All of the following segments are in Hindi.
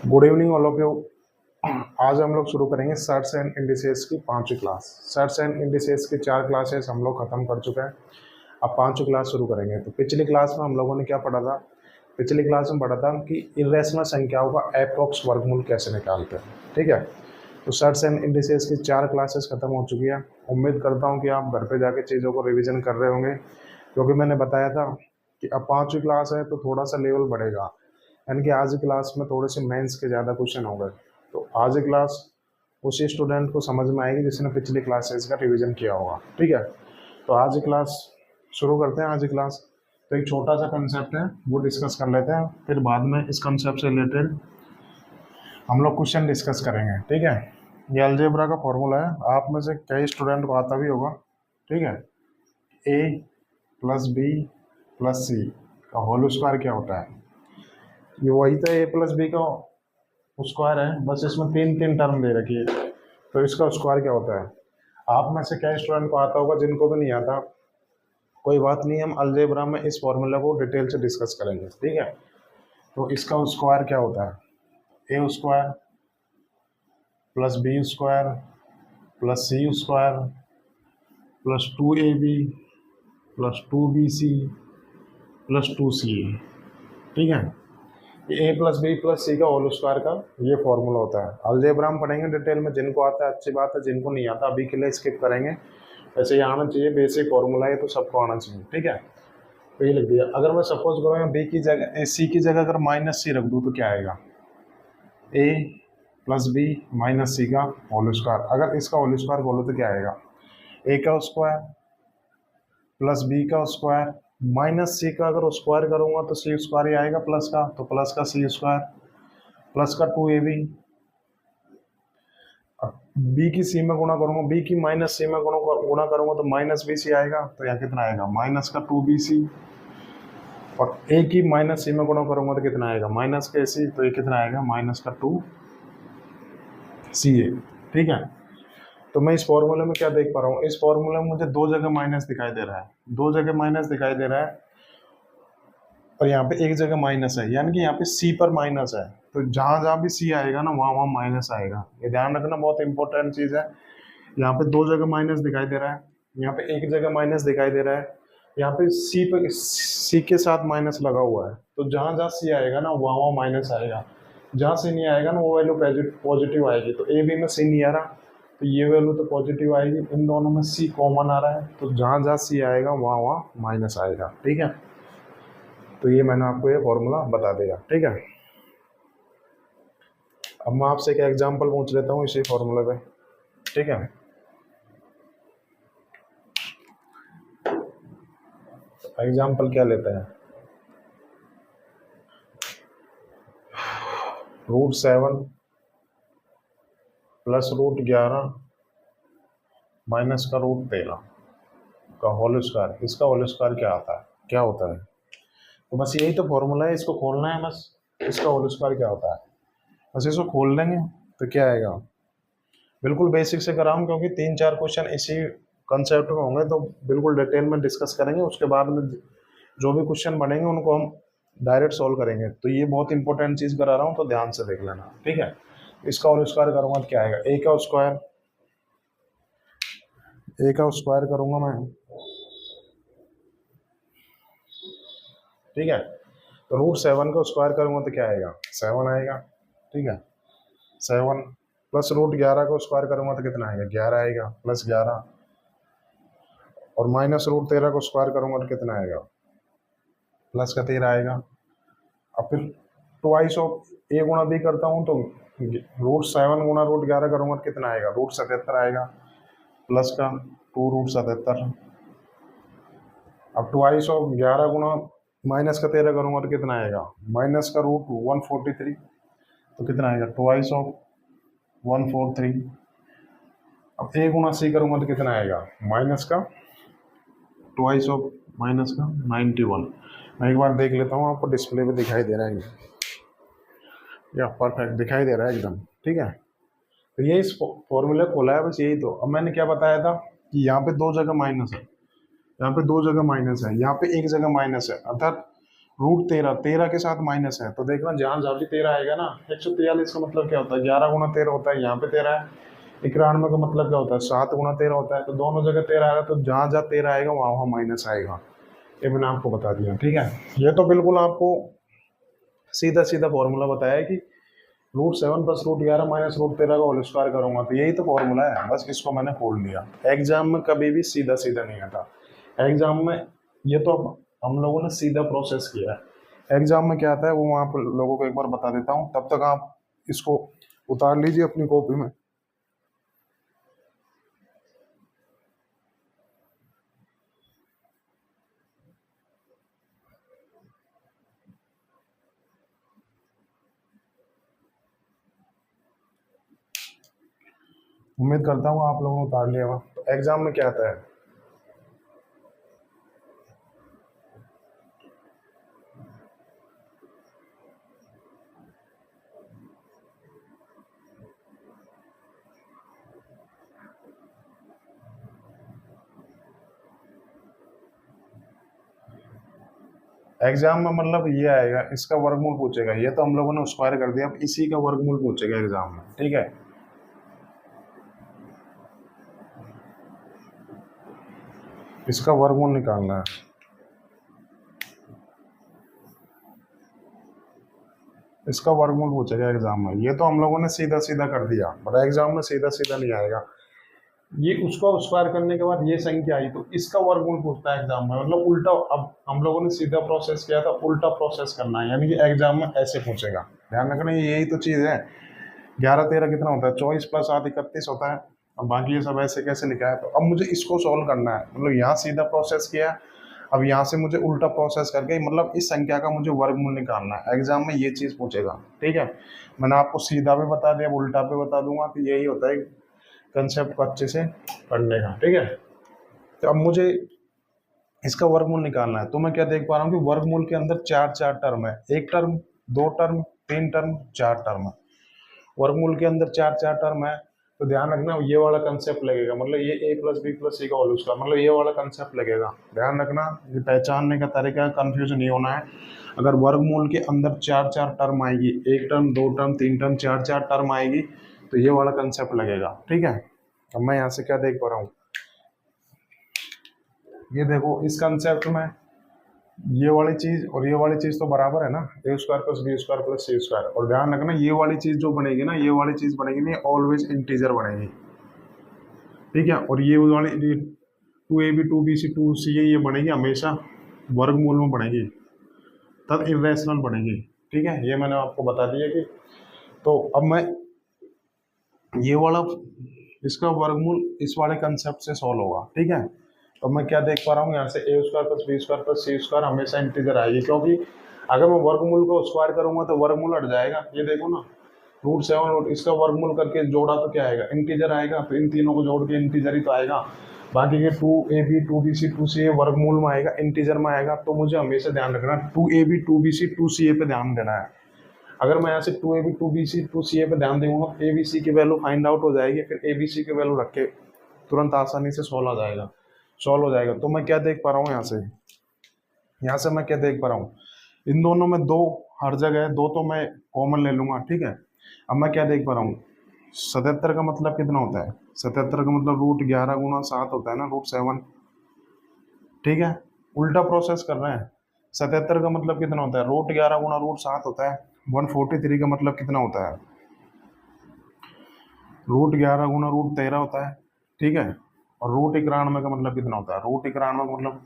Good evening all of you. आज हम लोग शुरू करेंगे सर्ट्स एंड इंडिसेस की 5वीं क्लास। सर्ट्स एंड इंडिसेस की 4 क्लासेस हम लोग खत्म कर चुके हैं, अब 5वीं क्लास शुरू करेंगे। तो पिछली क्लास में हम लोगों ने क्या पढ़ा था? पिछली क्लास में पढ़ा था कि इर्रेशनल संख्याओं का एप्रॉक्स वर्गमूल कैसे निकालते हैं। ठीक है, तो सर्ट्स एंड इंडिसेस की 4 क्लासेस खत्म हो चुकी है। उम्मीद करता हूँ कि आप घर पे जाके चीज़ों को रिवीजन कर रहे होंगे, क्योंकि मैंने बताया था कि अब 5वीं क्लास है तो थोड़ा सा लेवल बढ़ेगा, यानी कि आज की क्लास में थोड़े से मेंस के ज़्यादा क्वेश्चन हो गए। तो आज की क्लास उसी स्टूडेंट को समझ में आएगी जिसने पिछली क्लासेस का रिवीजन किया होगा। ठीक है, तो आज की क्लास शुरू करते हैं। आज की क्लास तो एक छोटा सा कंसेप्ट है वो डिस्कस कर लेते हैं, फिर बाद में इस कंसेप्ट से रिलेटेड हम लोग क्वेश्चन डिस्कस करेंगे। ठीक है, ये अलजेब्रा का फॉर्मूला है, आप में से कई स्टूडेंट को आता भी होगा। ठीक है, a + b + c का होल स्क्वायर क्या होता है? ये वही तो a + b का स्क्वायर है, बस इसमें 3 टर्म दे रखी है, तो इसका स्क्वायर क्या होता है? आप में से कई स्टूडेंट को आता होगा, जिनको भी नहीं आता कोई बात नहीं, हम अलजेब्रा में इस फॉर्मूला को डिटेल से डिस्कस करेंगे। ठीक है, तो इसका स्क्वायर क्या होता है? a square + b square + c square + 2ab + 2bc + 2ca। ठीक है, a + b + c का होल स्क्वायर का ये फॉर्मूला होता है। अलजेब्रा हम पढ़ेंगे डिटेल में, जिनको आता है अच्छी बात है, जिनको नहीं आता अभी के लिए स्किप करेंगे। वैसे ये आना चाहिए, बेसिक फॉर्मूला है तो सबको आना चाहिए। ठीक है, तो ये लिख दिया। अगर मैं सपोज करूँ यहाँ b की जगह c की जगह अगर -c रख दूँ तो क्या आएगा? a + b - c का होल स्क्वायर। अगर इसका होल स्क्वायर बोलो तो क्या आएगा? a का स्क्वायर + b का स्क्वायर -c का अगर स्क्वायर करूँगा तो c स्क्वायर ही आएगा प्लस का, तो प्लस का c स्क्वायर प्लस का 2ab। b की c में गुणा करूँगा, b की -c में गुणा करूँगा तो -bc आएगा, तो यहाँ कितना आएगा? माइनस का 2bc। और a की -c में गुणा करूँगा तो कितना आएगा? माइनस का c, तो ये कितना आएगा? माइनस का 2ca। ठीक है, तो मैं इस फॉर्मूले में क्या देख पा रहा हूँ? इस फॉर्मूले में मुझे 2 जगह माइनस दिखाई दे रहा है, 2 जगह माइनस दिखाई दे रहा है, और यहाँ पे एक जगह माइनस है, यानी कि यहाँ पे c पर माइनस है। तो जहाँ जहाँ भी c आएगा ना वहाँ वहाँ माइनस आएगा, ये ध्यान रखना, बहुत इंपॉर्टेंट चीज़ है। यहाँ पे 2 जगह माइनस दिखाई दे रहा है, यहाँ पे एक जगह माइनस दिखाई दे रहा है, यहाँ पे c के साथ माइनस लगा हुआ है, तो जहाँ जहाँ c आएगा ना वहाँ वहाँ माइनस आएगा, जहाँ c नहीं आएगा ना वो वैल्यू पॉजिटिव आएगी। तो a b में c नहीं आ रहा तो ये वैल्यू तो पॉजिटिव आएगी, इन दोनों में c कॉमन आ रहा है, तो जहाँ जहाँ c आएगा वहाँ वहाँ माइनस आएगा। ठीक है, तो ये मैंने आपको ये फॉर्मूला बता दिया। ठीक है, अब मैं आपसे एक एग्जांपल पूछ लेता हूँ इसी फॉर्मूले पे। ठीक है, एग्जांपल क्या लेते हैं? √7 + √11 माइनस का √13 का होल स्क्वायर, इसका होल स्क्वायर क्या आता है, क्या होता है? तो बस यही तो फॉर्मूला है, इसको खोलना है बस। इसका होल स्क्वायर क्या होता है, बस इसको खोल लेंगे तो क्या आएगा? बिल्कुल बेसिक से कराऊँ, क्योंकि 3-4 क्वेश्चन इसी कंसेप्ट में होंगे, तो बिल्कुल डिटेल में डिस्कस करेंगे। उसके बाद में जो भी क्वेश्चन बनेंगे उनको हम डायरेक्ट सॉल्व करेंगे। तो ये बहुत इंपॉर्टेंट चीज़ करा रहा हूँ, तो ध्यान से देख लेना। ठीक है, इसका होल स्क्वायर करूँगा तो क्या आएगा? a का स्क्वायर करूँगा मैं। ठीक है, तो √7 का स्क्वायर करूँगा तो क्या आएगा? 7 आएगा। ठीक है, 7 + √11 का स्क्वायर करूँगा तो कितना आएगा? 11 आएगा, +11, और -√13 को स्क्वायर करूँगा तो कितना आएगा? +13 आएगा। अब फिर ट्वाइस ऑफ a गुणा b करता हूँ तो √7 गुणा √11 करूँगा तो कितना आएगा? √77 आएगा, प्लस का 2√77। अब ट्वाइस ऑफ 11 गुणा -13 करूँगा तो कितना आएगा? माइनस का √143, तो कितना आएगा? Twice of 143। अब a गुणा c करूँगा तो कितना आएगा? माइनस का ट्वाइस ऑफ -91। मैं एक बार देख लेता हूँ, आपको डिस्प्ले पे दिखाई दे रहा है या परफेक्ट दिखाई दे रहा है एकदम। ठीक है, तो ये इस फॉर्मूले खोला है बस, यही तो। अब मैंने क्या बताया था कि यहाँ पे 2 जगह माइनस है, यहाँ पे 2 जगह माइनस है, यहाँ पे एक जगह माइनस है, अर्थात √13, 13 के साथ माइनस है तो देखना जहाँ जहाँ भी 13 आएगा ना, 143 का मतलब क्या होता है, 11 × 13 होता है, यहाँ पे 13 है। 91 का मतलब क्या होता है, 7 × 13 होता है, तो दोनों जगह 13 आएगा, तो जहाँ जहाँ 13 आएगा वहाँ वहाँ माइनस आएगा। ये मैंने आपको बता दिया, ठीक है। ये तो बिल्कुल आपको सीधा सीधा फॉर्मूला बताया है कि √7 + √11 - √13 का होल स्क्वायर करूंगा, तो यही तो फॉर्मूला है, बस इसको मैंने खोल लिया। एग्जाम में कभी भी सीधा सीधा नहीं आता एग्जाम में, ये तो हम लोगों ने सीधा प्रोसेस किया है। एग्जाम में क्या आता है वो मैं आप लोगों को एक बार बता देता हूँ, तब तक आप इसको उतार लीजिए अपनी कॉपी में। उम्मीद करता हूँ आप लोगों ने उतार लिया होगा। तो एग्जाम में क्या आता है, एग्जाम में मतलब ये आएगा, इसका वर्गमूल पूछेगा, ये तो हम लोगों ने स्क्वायर कर दिया, अब इसी का वर्गमूल पूछेगा एग्जाम में, ठीक है। इसका वर्गमूल निकालना है। इसका वर्गमूल पूछेगा एग्जाम में, ये तो हम लोगों ने सीधा सीधा कर दिया, बट एग्जाम में सीधा सीधा नहीं आएगा। ये उसको स्क्वायर करने के बाद ये संख्या आई, तो इसका वर्गमूल पूछता है एग्जाम में, मतलब उल्टा। अब हम लोगों ने सीधा प्रोसेस किया था, उल्टा प्रोसेस करना है, यानी कि एग्जाम में ऐसे पूछेगा। ध्यान रखना, यही तो चीज़ है। 11 13 कितना होता है, 24 + 7 31 होता है। अब बाकी ये सब ऐसे कैसे लिखा है, तो अब मुझे इसको सॉल्व करना है, मतलब यहाँ सीधा प्रोसेस किया, अब यहाँ से मुझे उल्टा प्रोसेस करके मतलब इस संख्या का मुझे वर्गमूल निकालना है। एग्जाम में ये चीज़ पूछेगा, ठीक है। मैंने आपको सीधा भी बता दिया, उल्टा भी बता दूंगा, तो यही होता है कंसेप्ट को अच्छे से पढ़ने का, ठीक है। तो अब मुझे इसका वर्गमूल निकालना है, तो मैं क्या देख पा रहा हूँ कि वर्गमूल के अंदर चार चार टर्म है, एक टर्म, दो टर्म, तीन टर्म, चार टर्म। वर्गमूल के अंदर चार चार टर्म है, तो ध्यान रखना ये वाला कंसेप्ट लगेगा, मतलब ये a + b + c का होल स्क्वायर, मतलब ये वाला कंसेप्ट लगेगा। ध्यान रखना, ये पहचानने का तरीका, कंफ्यूज नहीं होना है। अगर वर्गमूल के अंदर चार चार टर्म आएगी, एक टर्म, दो टर्म, तीन टर्म, चार चार टर्म आएगी, तो ये वाला कंसेप्ट लगेगा, ठीक है। अब मैं यहाँ से क्या देख पा रहा हूँ, ये देखो इस कंसेप्ट में ये वाली चीज और ये वाली चीज तो बराबर है ना, a² + b² + c²। और ध्यान रखना ये वाली चीज जो बनेगी ना, ये वाली चीज बनेगी नहीं, ऑलवेज इंटीजर बनेगी, ठीक है। और ये वाली 2ab 2bc 2ca ये बनेगी हमेशा वर्गमूल में बनेगी, तब इरेशनल बनेगी, ठीक है। ये मैंने आपको बता दिया कि, तो अब मैं ये वाला इसका वर्गमूल इस वाले कंसेप्ट से सॉल्व होगा, ठीक है। तो मैं क्या देख पा रहा हूँ यहाँ से, a² + b² + c² हमेशा इंटीजर आएगी, क्योंकि अगर मैं वर्गमूल को स्क्वायर करूंगा तो वर्गमूल हट जाएगा। ये देखो ना, √7 इसका वर्गमूल करके जोड़ा तो क्या आएगा, इंटीजर आएगा, तो इन तीनों को जोड़ के इंटीजर ही तो आएगा। बाकी के 2ab 2bc 2ca वर्गमूल में आएगा, इंटीजर में आएगा। तो मुझे हमेशा ध्यान रखना 2ab 2bc 2ca पे ध्यान देना है। अगर मैं यहाँ से 2ab 2bc 2ca पे ध्यान दूंगा, abc की वैल्यू फाइंड आउट हो जाएगी, फिर abc की वैल्यू रख के तुरंत आसानी से सॉल्व हो जाएगा। तो मैं क्या देख पा रहा हूँ यहाँ से मैं क्या देख पा रहा हूँ, इन दोनों में दो हर जगह है, दो तो मैं कॉमन ले लूंगा, ठीक है। अब मैं क्या देख पा रहा हूँ, 77 का मतलब कितना होता है, 77 का मतलब √11 × 7 होता है ना, √7, ठीक है। उल्टा प्रोसेस कर रहे हैं। 77 का मतलब कितना होता है, √11 × √7 होता है। 143 का मतलब कितना होता है, √11 × √13 होता है, ठीक है। और √91 का मतलब कितना होता है, √91 का मतलब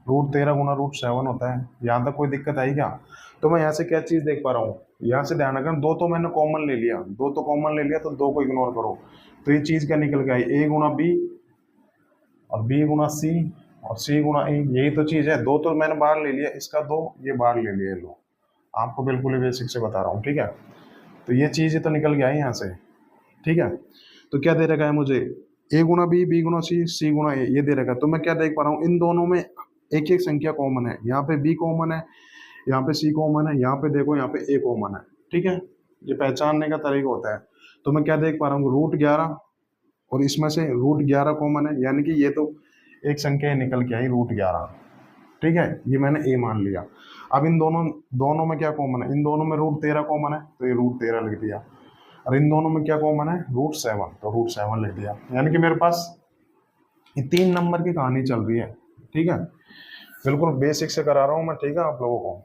√13 × √7 होता है। यहाँ तक कोई दिक्कत आई क्या? तो मैं यहाँ से क्या चीज़ देख पा रहा हूँ, यहाँ से ध्यान रखना, दो तो मैंने कॉमन ले लिया, तो दो को इग्नोर करो, तो ये चीज़ क्या निकल के आई, a × b और b × c और c × a, यही तो चीज़ है। दो तो मैंने बाहर ले लिया, इसका दो ये बाहर ले लिया, लो आपको बिल्कुल ही बेसिक से बता रहा हूँ, ठीक है। तो ये चीज़ तो निकल के आई यहाँ से, ठीक है। तो क्या दे रखा है मुझे, a × b, b × c, c × a, ये दे रखा है। तो मैं क्या देख पा रहा हूँ, इन दोनों में एक एक संख्या कॉमन है, यहाँ पे b कॉमन है, यहाँ पे c कॉमन है, यहाँ पे देखो यहाँ पे a कॉमन है, ठीक है। ये पहचानने का तरीका होता है। तो मैं क्या देख पा रहा हूँ, √11 और इसमें से √11 कॉमन है, यानी कि ये तो एक संख्या निकल के आई √11, ठीक है, ये मैंने ए मान लिया। अब इन दोनों दोनों में क्या कॉमन है, इन दोनों में √13 कॉमन है, तो ये √13 लिख दिया। और इन दोनों में क्या कॉमन है, √7, तो √7 लिख दिया। यानी कि मेरे पास ये 3 नंबर की कहानी चल रही है। ठीक है, बिल्कुल बेसिक से करा रहा हूँ मैं, ठीक है आप लोगों को।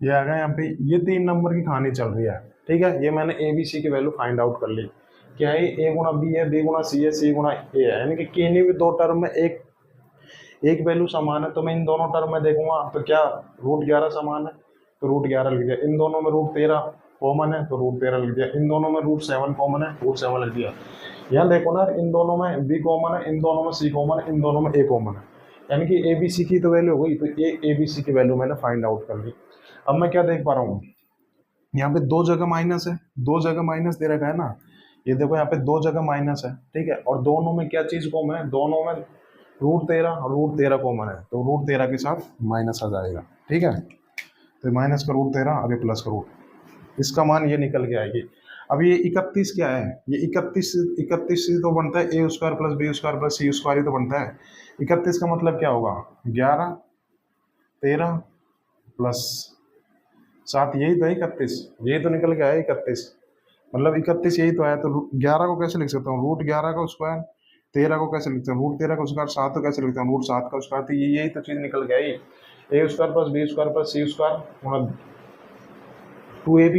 ये आ गया यहाँ पे, ये 3 नंबर की कहानी चल रही है। ठीक है, ये मैंने ए बी सी की वैल्यू फाइंड आउट कर ली। क्या है, ए गुणा बी है, बी गुणा सी है, सी गुणा ए है। यानी कि किन्हीं भी दो टर्म में एक एक वैल्यू समान है, तो मैं इन दोनों टर्म में देखूंगा तो क्या √11 समान है, तो √11 लिख दिया। इन दोनों में √13 कॉमन है, तो √13 लिख दिया। इन दोनों में √7 कॉमन है, √7 लिख दिया। यहाँ देखो ना, इन दोनों में बी कॉमन है, इन दोनों में सी कॉमन है, इन दोनों में ए कॉमन है। यानी कि ए बी सी की तो वैल्यू हो गई, तो ए बी सी की वैल्यू मैंने फाइंड आउट कर ली। अब मैं क्या देख पा रहा हूँ, यहाँ पे दो जगह माइनस है, दो जगह माइनस दे रखा है ना, ये देखो यहाँ पे दो जगह माइनस है। ठीक है, और दोनों में क्या चीज कॉमन है, दोनों में √13 और √13 कॉमन है, तो √13 के साथ माइनस आ जाएगा। ठीक है, तो माइनस का √13 और ये प्लस का इसका मान ये निकल के आएगी। अब ये 31 क्या है, ये 31 31 से तो बनता है a² plus b² plus c² ही तो बनता है। 31 का मतलब क्या होगा, 11 13 प्लस 7, यही तो है 31, यही तो निकल के आया 31। मतलब 31 यही तो आया, तो 11 को कैसे लिख सकता हूँ, √11 का स्क्वायर, 13 को कैसे लिखता हूँ √13 का स्क्वायर, 7 को कैसे लिखता हूँ √7 का स्क्वायर। तो यही तो चीज निकल के आई, a² plus b² plus c² 2ab,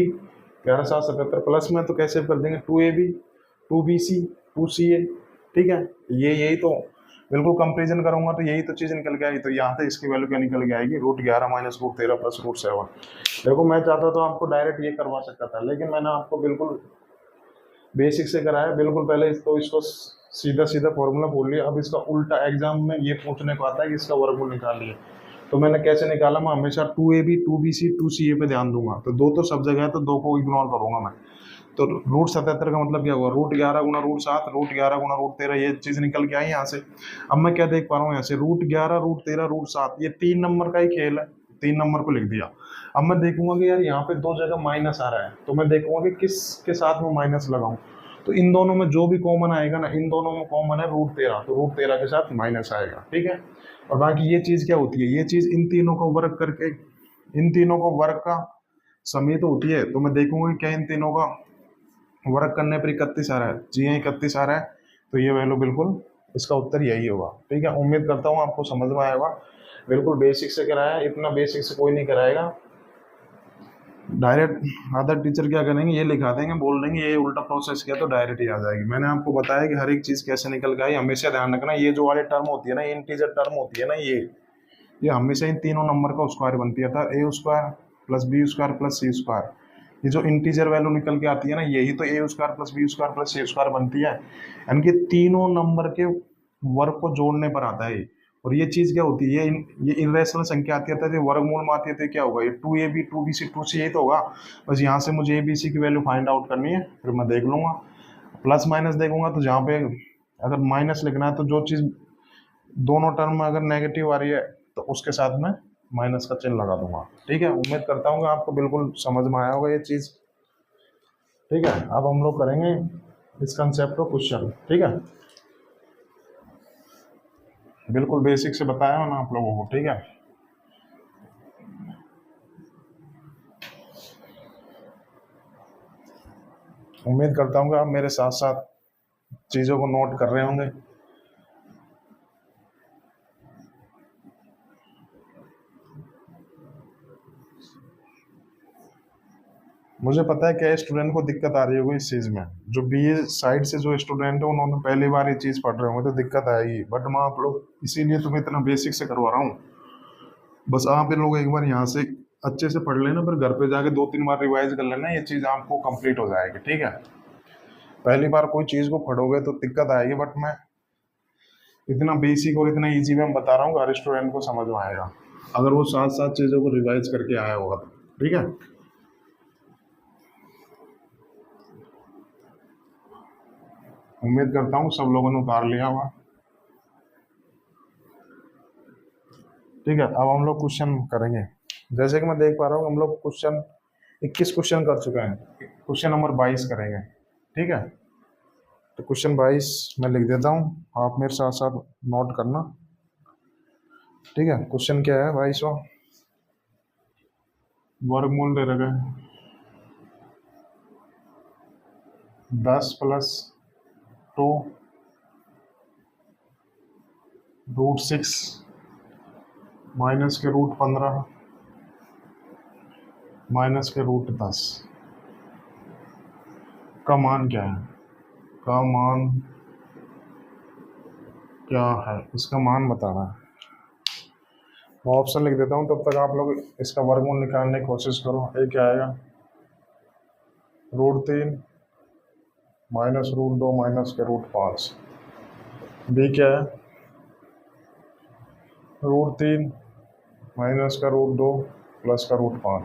11 7 77 plus में तो कैसे कर देंगे 2ab 2bc 2ca। ठीक है, ये यही तो बिल्कुल कंपेरिजन करूंगा तो यही तो चीज निकल के आई। तो यहाँ से इसकी वैल्यू क्या निकल के आएगी, √11 माइनस √13 प्लस √7। देखो मैं चाहता तो आपको डायरेक्ट ये करवा सकता था, लेकिन मैंने आपको बिल्कुल बेसिक से कराया। बिल्कुल पहले तो इसको सीधा सीधा फॉर्मूला बोल लिया। अब इसका उल्टा एग्जाम में ये पूछने को आता है कि इसका वर्गमूल निकालिए, तो मैंने कैसे निकाला, मैं हमेशा 2ab 2bc 2ca पे ध्यान दूंगा। तो दो तो सब जगह है, तो दो को इग्नोर करूंगा मैं। तो √77 का मतलब क्या हुआ, √11 गुणा √7 √11 गुणा √13, ये चीज निकल के आई यहाँ से। अब मैं क्या देख पा रहा हूँ यहाँ से, √11 √13 √7, ये 3 नंबर का ही खेल है, 3 नंबर को लिख दिया। अब मैं देखूंगा कि यार यहाँ पे दो जगह माइनस आ रहा है, तो मैं देखूंगा कि किस के साथ में माइनस लगाऊं। तो इन दोनों में जो भी कॉमन आएगा ना, इन दोनों में कॉमन है √13, तो √13 के साथ माइनस आएगा। ठीक है, और बाकी ये चीज क्या होती है, ये चीज इन तीनों को वर्ग करके, इन तीनों को वर्ग का समीत तो होती है। तो मैं देखूंगा कि क्या इन तीनों का वर्ग करने पर 31 आ रहा है, जी हाँ 31 आ रहा है, तो ये वैल्यू बिल्कुल इसका उत्तर यही होगा। ठीक है, उम्मीद करता हूँ आपको समझ में आएगा। बिल्कुल बेसिक से कराया, इतना बेसिक से कोई नहीं कराएगा। डायरेक्ट अदर टीचर क्या करेंगे, ये लिखा देंगे, बोल देंगे ये उल्टा प्रोसेस किया, तो डायरेक्ट ही आ जाएगी। मैंने आपको बताया कि हर एक चीज कैसे निकल के आई। हमेशा ध्यान रखना, ये जो वाली टर्म होती है ना, इंटीजर टर्म होती है ना, ये हमेशा इन तीनों नंबर का स्क्वायर बनती है, था a² plus b² plus c²। ये जो इंटीजर वैल्यू निकल के आती है ना, यही तो a² plus b² plus c² बनती है। यानी कि तीनों नंबर के वर्ग को जोड़ने पर आता है। और ये चीज क्या होती है, ये इरेशनल संख्या आती है, तो वर्गमूल में आती है, तो क्या होगा, ये 2ab 2bc 2c यही तो होगा। बस यहाँ से मुझे abc की वैल्यू फाइंड आउट करनी है, फिर मैं देख लूंगा। प्लस माइनस देखूंगा, तो जहाँ पे अगर माइनस लिखना है, तो जो चीज दोनों टर्म में अगर नेगेटिव आ रही है, तो उसके साथ में माइनस का चिन्ह लगा दूंगा। ठीक है, उम्मीद करता हूँ कि आपको बिल्कुल समझ में आया होगा ये चीज। ठीक है, अब हम लोग करेंगे इस कंसेप्ट को क्वेश्चन। ठीक है, बिल्कुल बेसिक से बताया हो ना आप लोगों को। ठीक है, उम्मीद करता हूँ कि आप मेरे साथ साथ चीजों को नोट कर रहे होंगे। मुझे पता है क्या स्टूडेंट को दिक्कत आ रही होगी इस चीज में, जो बीए साइड से जो स्टूडेंट है उन्होंने पहली बार ये चीज पढ़ रहे होंगे, तो दिक्कत आएगी। बट मैं आप लोग इसीलिए तुम्हें इतना बेसिक से करवा रहा हूँ। बस आप इन लोग एक बार यहाँ से अच्छे से पढ़ लेना, फिर घर पे जाके 2 3 बार रिवाइज कर लेना, ये चीज आपको कंप्लीट हो जाएगी। ठीक है, पहली बार कोई चीज को पढ़ोगे तो दिक्कत आएगी, बट मैं इतना बेसिक और इतना इजी में बता रहा हूँ, हर स्टूडेंट को समझ में आएगा अगर वो साथ साथ चीजों को रिवाइज करके आया होगा तो। ठीक है, उम्मीद करता हूँ सब लोगों ने उतार लिया होगा। ठीक है, अब हम लोग क्वेश्चन करेंगे। जैसे कि मैं देख पा रहा हूँ हम लोग क्वेश्चन 21 क्वेश्चन कर चुके हैं, क्वेश्चन नंबर 22 करेंगे। ठीक है, तो क्वेश्चन 22 मैं लिख देता हूँ, आप मेरे साथ साथ नोट करना। ठीक है, क्वेश्चन क्या है 22वां, वर्गमूल दे रखा है 10 + 2 √6 माइनस के √15 माइनस के √10 का मान क्या है, का मान क्या है, इसका मान बताना है। मैं ऑप्शन लिख देता हूँ, तब तक आप लोग इसका वर्गमूल निकालने की कोशिश करो। ए क्या आएगा, √3 माइनस √2 माइनस के √5। बी क्या है, √3 माइनस का √2 प्लस का √5।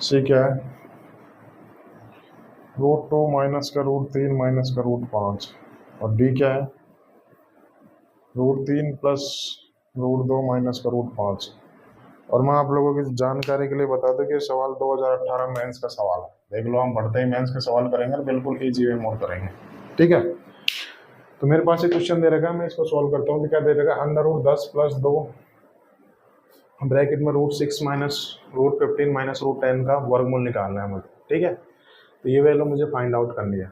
सी क्या है, √2 माइनस का √3 माइनस का √5। और डी क्या है, √3 प्लस √2 माइनस का √5। और मैं आप लोगों की जानकारी के लिए बता दूं कि सवाल 2018 मेंस का सवाल है। देख लो, हम बढ़ते ही मेंस के सवाल करेंगे, बिल्कुल इजी वे मोड करेंगे। ठीक है, तो मेरे पास एक क्वेश्चन दे रखा है, मैं इसको सॉल्व करता हूँ। तो क्या दे रखा है, √10 + 2 ब्रैकेट में √6 माइनस √15 माइनस √10 का वर्गमूल निकालना है मुझे। ठीक है, तो ये वैल्यू मुझे फाइंड आउट करनी है।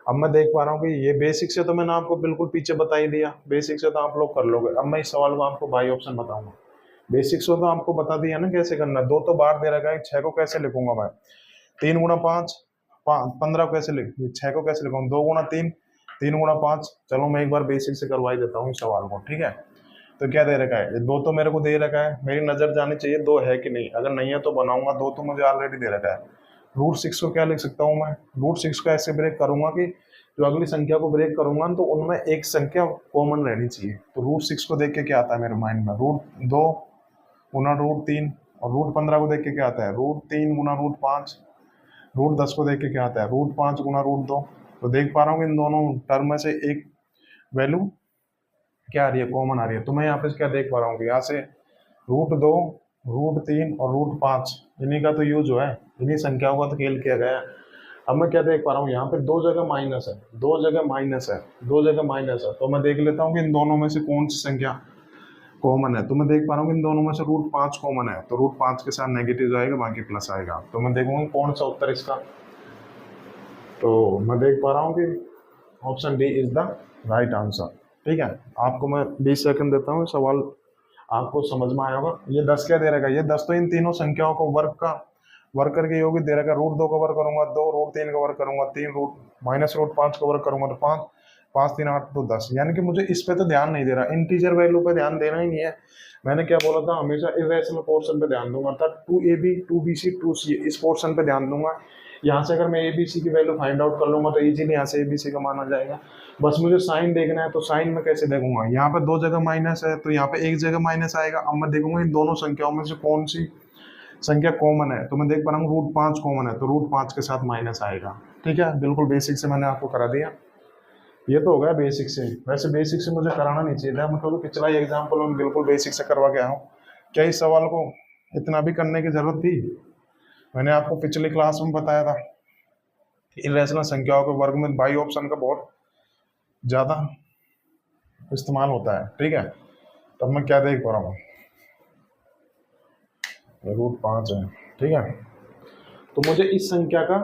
अब मैं देख पा रहा हूँ कि ये बेसिक से तो मैंने आपको बिल्कुल पीछे बता ही दिया, बेसिक से तो आप लोग कर लोगे। अब मैं इस सवाल को आपको बाई ऑप्शन बताऊंगा। बेसिक से तो आपको बता दिया ना कैसे करना। 2 तो बाहर दे रखा है, 6 को कैसे लिखूंगा मैं, 3 × 5 15 कैसे लिख, 6 को कैसे लिखूंगा, 2 × 3 3 × 5। चलो मैं एक बार बेसिक से करवा ही देता हूँ इस सवाल को। ठीक है, तो क्या दे रखा है, 2 तो मेरे को दे रखा है, मेरी नजर जानी चाहिए 2 है कि नहीं। अगर नहीं है तो बनाऊंगा, 2 तो मुझे ऑलरेडी दे रखा है। √6 को क्या लिख सकता हूँ मैं, √6 को ऐसे ब्रेक करूंगा कि जो अगली संख्या को ब्रेक करूंगा तो उनमें एक संख्या कॉमन रहनी चाहिए। तो √6 को देख के क्या आता है मेरे माइंड में, √2 गुना √3। और √15 को देख के क्या आता है, √3 गुना √5। √10 को देख के क्या आता है, √5 गुना √2। तो देख पा रहा हूँ कि इन दोनों टर्म में से एक वैल्यू क्या आ रही है, कॉमन आ रही है। तो मैं यहाँ पे क्या देख पा रहा हूँ कि यहाँ से √2 √3 और √5 इन्हीं का तो यूज हुआ है, इन्हीं संख्याओं का तो खेल किया गया है। अब मैं क्या देख पा रहा हूँ, यहाँ पे 2 जगह माइनस है, 2 जगह माइनस है, 2 जगह माइनस है। तो मैं देख लेता हूँ कि इन दोनों में से कौन सी संख्या कॉमन है। तो मैं देख पा रहा हूँ कि इन दोनों में से √5 कॉमन है, तो √5 के साथ नेगेटिव आएगा, बाकी प्लस आएगा। तो मैं देखूंगा कौन सा उत्तर इसका। तो मैं देख पा रहा हूँ कि option D is the right answer. ठीक है, आपको मैं 20 सेकंड देता हूँ, सवाल आपको समझ में आया होगा। ये 10 क्या दे रखा है, ये 10 तो इन तीनों संख्याओं को वर्ग करके योगी दे रखा है। √2 का वर्ग करूंगा 2, √3 का वर्ग करूंगा 3, माइनस √5 का वर्ग करूंगा तो 5, 5 3 8 तो 10। यानी कि मुझे इस पे तो ध्यान नहीं दे रहा, इंटीजर वैल्यू पे ध्यान देना ही नहीं है। मैंने क्या बोला था, हमेशा इरेशनल पोर्शन पे ध्यान दूंगा, अर्थात 2ab 2bc 2c इस पोर्शन पे ध्यान दूंगा। यहाँ से अगर मैं ABC की वैल्यू फाइंड आउट कर लूंगा तो इजीली यहाँ से ABC का मान आ जाएगा। बस मुझे साइन देखना है, तो साइन में कैसे देखूंगा, यहाँ पे 2 जगह माइनस है तो यहाँ पे 1 जगह माइनस आएगा। अब मैं देखूंगा इन दोनों संख्याओं में से कौन सी संख्या कॉमन है। तो मैं देख पा रहा हूँ √5 कॉमन है, तो √5 के साथ माइनस आएगा। ठीक है, बिल्कुल बेसिक से मैंने आपको करा दिया। ये तो हो गया बेसिक से। वैसे बेसिक से मुझे कराना नहीं चाहिए था, मतलब पिछला एग्जाम्पल मैं बिल्कुल बेसिक से करवा के आया हूँ। क्या इस सवाल को इतना भी करने की जरूरत थी? मैंने आपको पिछली क्लास में बताया था इरेशनल संख्याओं के वर्ग में बाई ऑप्शन का बहुत ज्यादा इस्तेमाल होता है। ठीक है, तब मैं क्या देख पा रहा हूँ, √5 है। ठीक है, तो मुझे इस संख्या का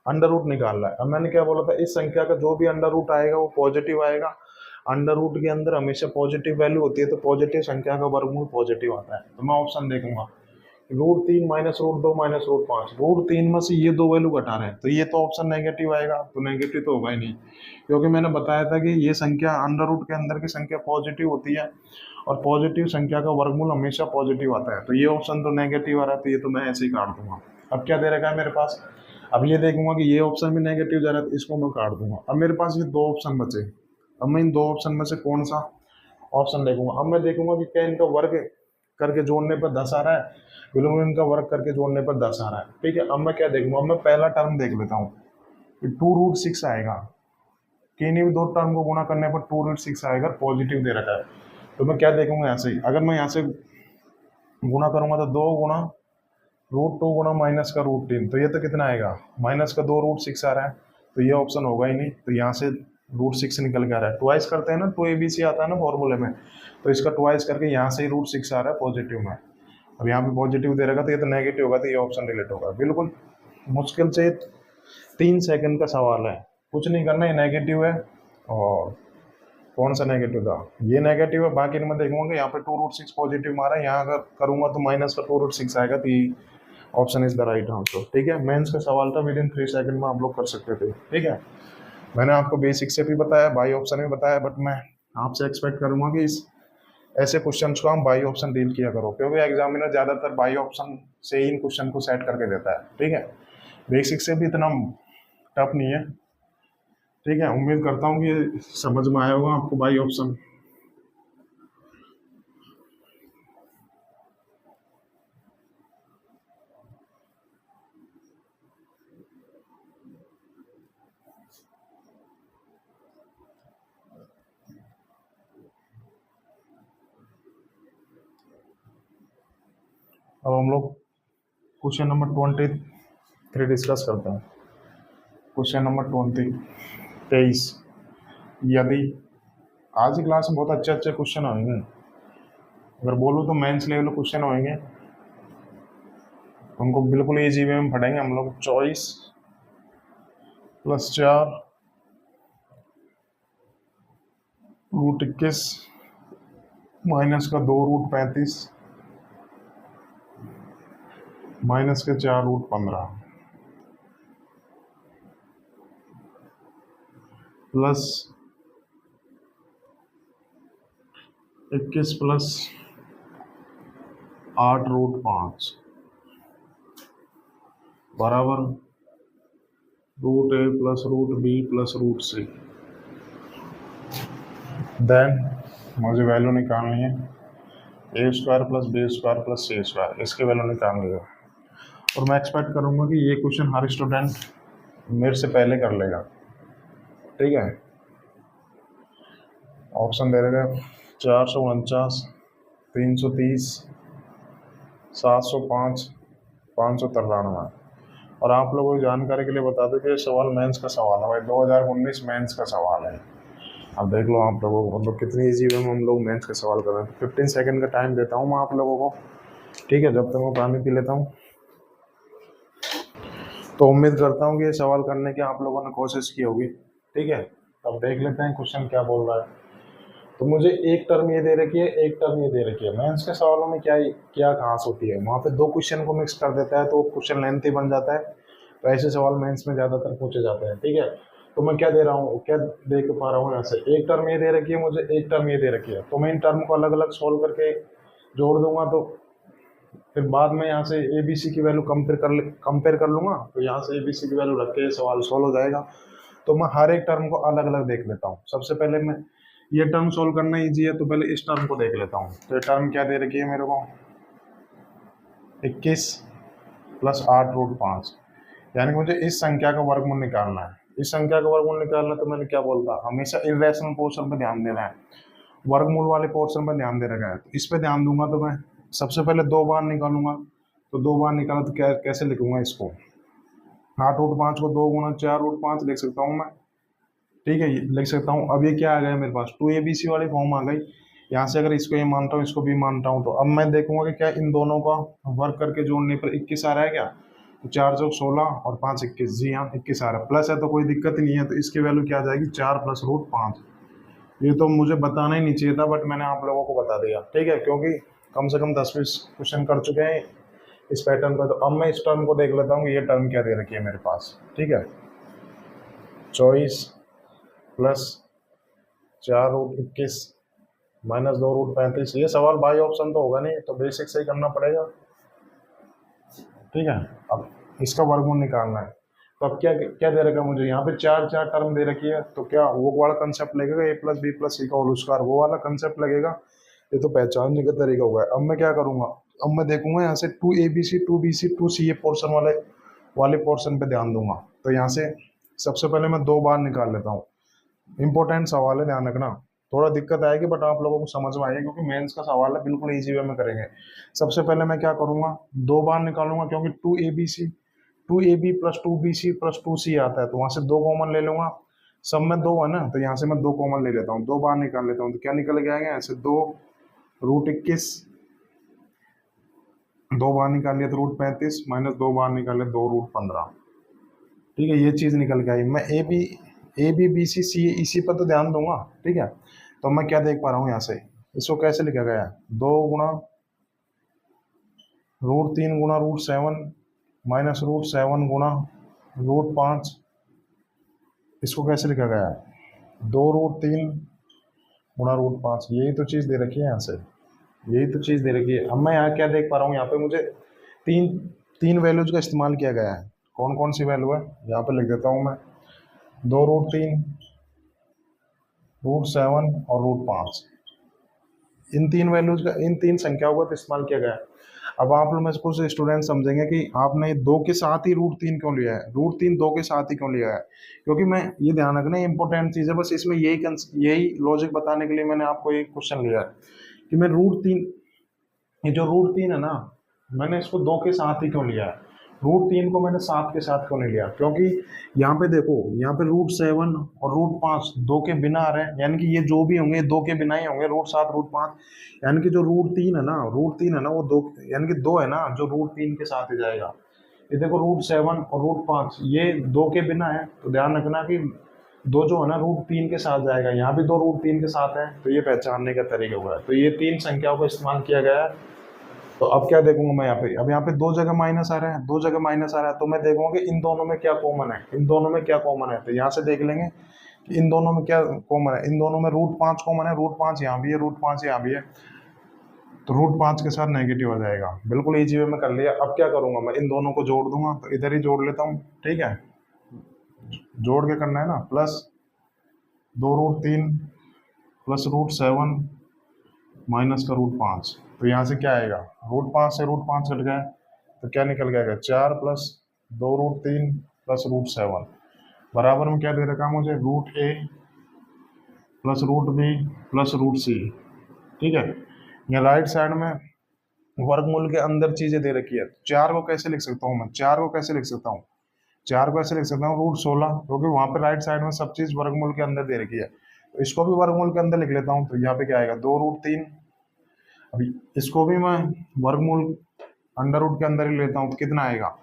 अंडर रूट निकालना है। अब मैंने क्या बोला था, इस संख्या का जो भी अंडर रूट आएगा वो पॉजिटिव आएगा। अंडर रूट के अंदर हमेशा पॉजिटिव वैल्यू होती है, तो पॉजिटिव संख्या का वर्गमूल पॉजिटिव आता है। तो मैं ऑप्शन देखूंगा, √3 माइनस √2 माइनस √5। √3 में से ये 2 वैल्यू घटा रहे हैं, तो ये तो ऑप्शन नेगेटिव आएगा, तो नेगेटिव तो होगा ही नहीं, क्योंकि मैंने बताया था कि ये संख्या अंडर रूट के अंदर की संख्या पॉजिटिव होती है और पॉजिटिव संख्या का वर्गमूल हमेशा पॉजिटिव आता है। तो ये ऑप्शन तो नेगेटिव आ रहा है, तो ये तो मैं ऐसे ही काट दूंगा। अब क्या दे रखा है मेरे पास, अब ये देखूंगा कि ये ऑप्शन भी नेगेटिव जा रहा है, तो इसको मैं काट दूंगा। अब मेरे पास ये 2 ऑप्शन बचे, अब मैं इन 2 ऑप्शन में से कौन सा ऑप्शन देखूंगा। अब मैं देखूंगा कि क्या इनका वर्ग करके जोड़ने पर 10 आ रहा है, बिल्कुल इनका वर्ग करके जोड़ने पर 10 आ रहा है। ठीक है, अब मैं क्या देखूंगा, अब मैं पहला टर्म देख लेता हूँ कि 2√6 आएगा, किन्हीं भी 2 टर्म को गुणा करने पर 2√6 आएगा, पॉजिटिव दे रखा है। तो मैं क्या देखूंगा, यहाँ से अगर मैं यहाँ से गुणा करूंगा तो 2 गुणा √2 गुणा माइनस का √3, तो ये तो कितना आएगा, माइनस का 2√6 आ रहा है, तो ये ऑप्शन होगा ही नहीं। तो यहाँ से √6 निकल के आ रहा है। ट्वाइस करते हैं ना, 2ABC आता है ना फॉर्मूले में, तो इसका ट्वाइस करके यहाँ से ही √6 आ रहा है पॉजिटिव में। अब यहाँ पे पॉजिटिव दे रहेगा तो ये तो नेगेटिव होगा, तो ये ऑप्शन डिलीट होगा। बिल्कुल मुश्किल से 3 सेकंड का सवाल है, कुछ नहीं करना, ये नेगेटिव है। और कौन सा नेगेटिव था, ये नेगेटिव है। बाकी मैं देखूंगा यहाँ पे 2√6 पॉजिटिव मारा है, यहाँ अगर करूंगा तो माइनस का 2√6 आएगा, तो ये option is the right answer. ठीक है, मेंस का सवाल था, विद इन 3 सेकंड में आप लोग कर सकते थे। ठीक है, मैंने आपको बेसिक से भी बताया, बाई ऑप्शन भी बताया, बट मैं आपसे एक्सपेक्ट करूंगा कि इस ऐसे क्वेश्चन को हम बाई ऑप्शन डील किया करो, क्योंकि एग्जामिनर ज्यादातर बाई ऑप्शन से ही इन क्वेश्चन को सेट करके देता है। ठीक है, बेसिक से भी इतना टफ नहीं है। ठीक है, उम्मीद करता हूँ कि ये समझ में आया होगा आपको बाई ऑप्शन। अब हम लोग क्वेश्चन नंबर 23 डिस्कस करते हैं। Question number 23। यदि आज की क्लास में बहुत अच्छे अच्छे क्वेश्चन होंगे, अगर बोलूँ तो मेंस लेवल क्वेश्चन होंगे, उनको बिल्कुल इजी वे में पढ़ेंगे हम लोग। 24 + 4 √21 माइनस का 2√35 माइनस के 4√15 प्लस 21 + 8√5 बराबर √a + √b + √c। देन मुझे वैल्यू निकालनी है a² + b² + c², इसकी वैल्यू निकालनी है। और मैं एक्सपेक्ट करूंगा कि ये क्वेश्चन हर स्टूडेंट मेरे से पहले कर लेगा। ठीक है, ऑप्शन दे रहेगा 449, 330, 705, 593। और आप लोगों को जानकारी के लिए बता दूं कि ये सवाल मेंस का सवाल है भाई, 2019 मेंस का सवाल है। अब देख लो आप लोगों को, मतलब कितनी इजी वे में हम लोग मेंस का सवाल कर रहे हैं। 15 सेकंड का टाइम देता हूँ मैं आप लोगों को। ठीक है, जब तक मैं पानी पी लेता हूँ। तो उम्मीद करता हूँ कि ये सवाल करने की आप लोगों ने कोशिश की होगी। ठीक है, अब देख लेते हैं क्वेश्चन क्या बोल रहा है। तो मुझे एक टर्म ये दे रखी है, एक टर्म ये दे रखी है। मेंस के सवालों में क्या घास होती है, वहाँ पे 2 क्वेश्चन को मिक्स कर देता है तो क्वेश्चन लेंथी बन जाता है। तो ऐसे सवाल मेंस में ज़्यादातर पूछे जाते हैं। ठीक है, तो मैं क्या दे रहा हूँ, क्या देख पा रहा हूँ, यहाँ से एक टर्म ये दे रखी है मुझे, एक टर्म ये दे रखी है। तो मैं इन टर्म को अलग अलग सोल्व करके जोड़ दूंगा, तो फिर बाद में यहाँ से ABC की वैल्यू कंपेयर कर लूंगा। तो यहाँ से ABC की वैल्यू रख के सवाल सोल्व हो जाएगा। तो मैं हर एक टर्म को अलग अलग देख लेता हूँ। सबसे पहले मैं ये टर्म सोल्व करना इजी है, तो पहले इस टर्म को देख लेता हूँ। तो ये टर्म क्या दे रखी है मेरे को, 21 + 8√5, यानी कि मुझे इस संख्या का वर्गमूल निकालना है। इस संख्या का वर्गमूल निकालना है, तो मैंने क्या बोलता, हमेशा इर्रेशनल पोर्शन पर ध्यान देना है, वर्गमूल वाले पोर्शन पर ध्यान दे रखा है। तो इस पर ध्यान दूंगा, तो मैं सबसे पहले 2 बार निकालूंगा। तो 2 बार निकाला तो कैसे लिखूंगा इसको, 8√5 को 2 गुणा 4√5 लिख सकता हूँ मैं। ठीक है, लिख सकता हूँ। अब ये क्या आ गया मेरे पास, 2ABC वाली फॉर्म आ गई। यहाँ से अगर इसको ये मानता हूँ, इसको भी मानता हूँ, तो अब मैं देखूंगा कि क्या इन दोनों का वर्क करके जोड़ने पर 21 आ रहा है क्या। तो 4 चौक 16 और 5 21, जी हाँ 21 आ रहा है। प्लस है तो कोई दिक्कत नहीं है, तो इसकी वैल्यू क्या आ जाएगी, 4 + √5। ये तो मुझे बताना ही नहीं चाहिए था, बट मैंने आप लोगों को बता दिया। ठीक है, क्योंकि कम से कम 10-20 क्वेश्चन कर चुके हैं इस पैटर्न पर। तो अब मैं इस टर्म को देख लेता हूँ, ये टर्म क्या दे रखी है मेरे पास। ठीक है, 24 + 4√21 - 2√35। ये सवाल बाई ऑप्शन तो होगा नहीं, तो बेसिक से ही करना पड़ेगा। ठीक है, अब इसका वर्गमूल निकालना है। तो अब क्या क्या दे रखा है मुझे, यहाँ पे 4 टर्म दे रखी है, तो क्या वो वाला कंसेप्ट लगेगा, a + b + c का होल स्क्वायर, वो वाला कंसेप्ट लगेगा। ये तो पहचानने का तरीका होगा। अब मैं क्या करूंगा, अब मैं देखूंगा यहाँ से 2ABC 2BC 2C, ये पोर्शन वाले पोर्शन पे ध्यान दूंगा। तो यहाँ से सबसे पहले मैं 2 बार निकाल लेता हूँ। इंपॉर्टेंट सवाल है, ध्यान रखना। थोड़ा दिक्कत आएगी बट आप लोगों को समझ में आएगा, क्योंकि मेंस का सवाल है, बिल्कुल इजी वे में करेंगे। सबसे पहले मैं क्या करूंगा, दो बार निकालूंगा, क्योंकि 2ab plus 2bc plus 2c आता है, तो वहां से दो कॉमन ले लूंगा। सब में दो है ना, तो यहाँ से मैं दो कॉमन ले लेता हूँ, दो बार निकाल लेता हूँ, तो क्या निकल के आएगा ऐसे, 2√21, दो बार निकाल लिया तो √35 माइनस दो बार निकाल लिया 2√15। ठीक है, ये चीज निकल के आई। मैं ए बी इसी पर तो ध्यान दूंगा। ठीक है, तो मैं क्या देख पा रहा हूँ यहाँ से, इसको कैसे लिखा गया है, 2 गुणा √3 गुणा √7 माइनस √7 गुणा √5, इसको कैसे लिखा गया है, 2√3 गुणा √5। यही तो चीज दे रखी है यहाँ से, यही तो चीज दे रखी है। अब मैं यहाँ क्या देख पा रहा हूँ, यहाँ पे मुझे तीन तीन वैल्यूज का इस्तेमाल किया गया है। कौन कौन सी वैल्यू है, यहाँ पे लिख देता हूँ मैं, 2√3, √7 और √5, इन तीन वैल्यूज का, इन तीन संख्याओं का इस्तेमाल किया गया है। अब आप लोग में से कुछ स्टूडेंट समझेंगे कि आपने दो के साथ ही √3 क्यों लिया है, √3 दो के साथ ही क्यों लिया है, क्योंकि मैं ये ध्यान रखना इंपॉर्टेंट चीज़ है, बस इसमें यही लॉजिक बताने के लिए मैंने आपको एक क्वेश्चन लिया है कि मैं √3, ये जो √3 है ना, मैंने इसको दो के साथ ही क्यों लिया है, √3 को मैंने 7 के साथ क्यों नहीं लिया, क्योंकि यहाँ पे देखो, यहाँ पे √7 और √5 दो के बिना आ रहे हैं, यानी कि ये जो भी होंगे दो के बिना ही होंगे, √7 √5, यानी कि जो √3 है ना वो दो, यानी कि दो है ना जो √3 के साथ ही जाएगा। ये देखो √7 और √5 ये दो के बिना है, तो ध्यान रखना कि दो जो है ना √3 के साथ जाएगा, यहाँ भी दो √3 के साथ है, तो ये पहचानने का तरीका हुआ है। तो ये तीन संख्याओं का इस्तेमाल किया गया है। तो अब क्या देखूंगा मैं यहाँ पे, अब यहाँ पे दो जगह माइनस आ रहा है, दो जगह माइनस आ रहा है, तो मैं देखूंगा कि इन दोनों में क्या कॉमन है, इन दोनों में क्या कॉमन है, तो यहाँ से देख लेंगे कि इन दोनों में क्या कॉमन है, इन दोनों में √5 कॉमन है, √5 यहाँ भी है, √5 यहाँ भी है, तो √5 के साथ नेगेटिव आ जाएगा। बिल्कुल इजी वे में कर लिया। अब क्या करूंगा, मैं इन दोनों को जोड़ दूंगा, तो इधर ही जोड़ लेता हूँ। ठीक है, जोड़ के करना है ना, प्लस 2√3 प्लस √7 माइनस का √5, तो यहाँ से क्या आएगा, √5 से √5 कट गया, तो क्या निकल गया, 4 प्लस 2√3 प्लस √7 बराबर में क्या दे रखा है मुझे, √a plus √b plus √c। ठीक है, यहाँ राइट साइड में वर्गमूल के अंदर चीजें दे रखी है। चार को कैसे लिख सकता हूँ मैं, चार को कैसे लिख सकता हूँ, चार को ऐसे लिख सकता हूँ √16, क्योंकि वहां पे राइट साइड में सब चीज वर्गमूल के अंदर दे रखी है, तो इसको भी वर्गमूल के अंदर लिख लेता हूँ। तो यहाँ पे क्या आएगा, 2√3, अभी इसको भी मैं वर्गमूल अंडर रूट के अंदर ही लेता हूँ, तो कितना आएगा,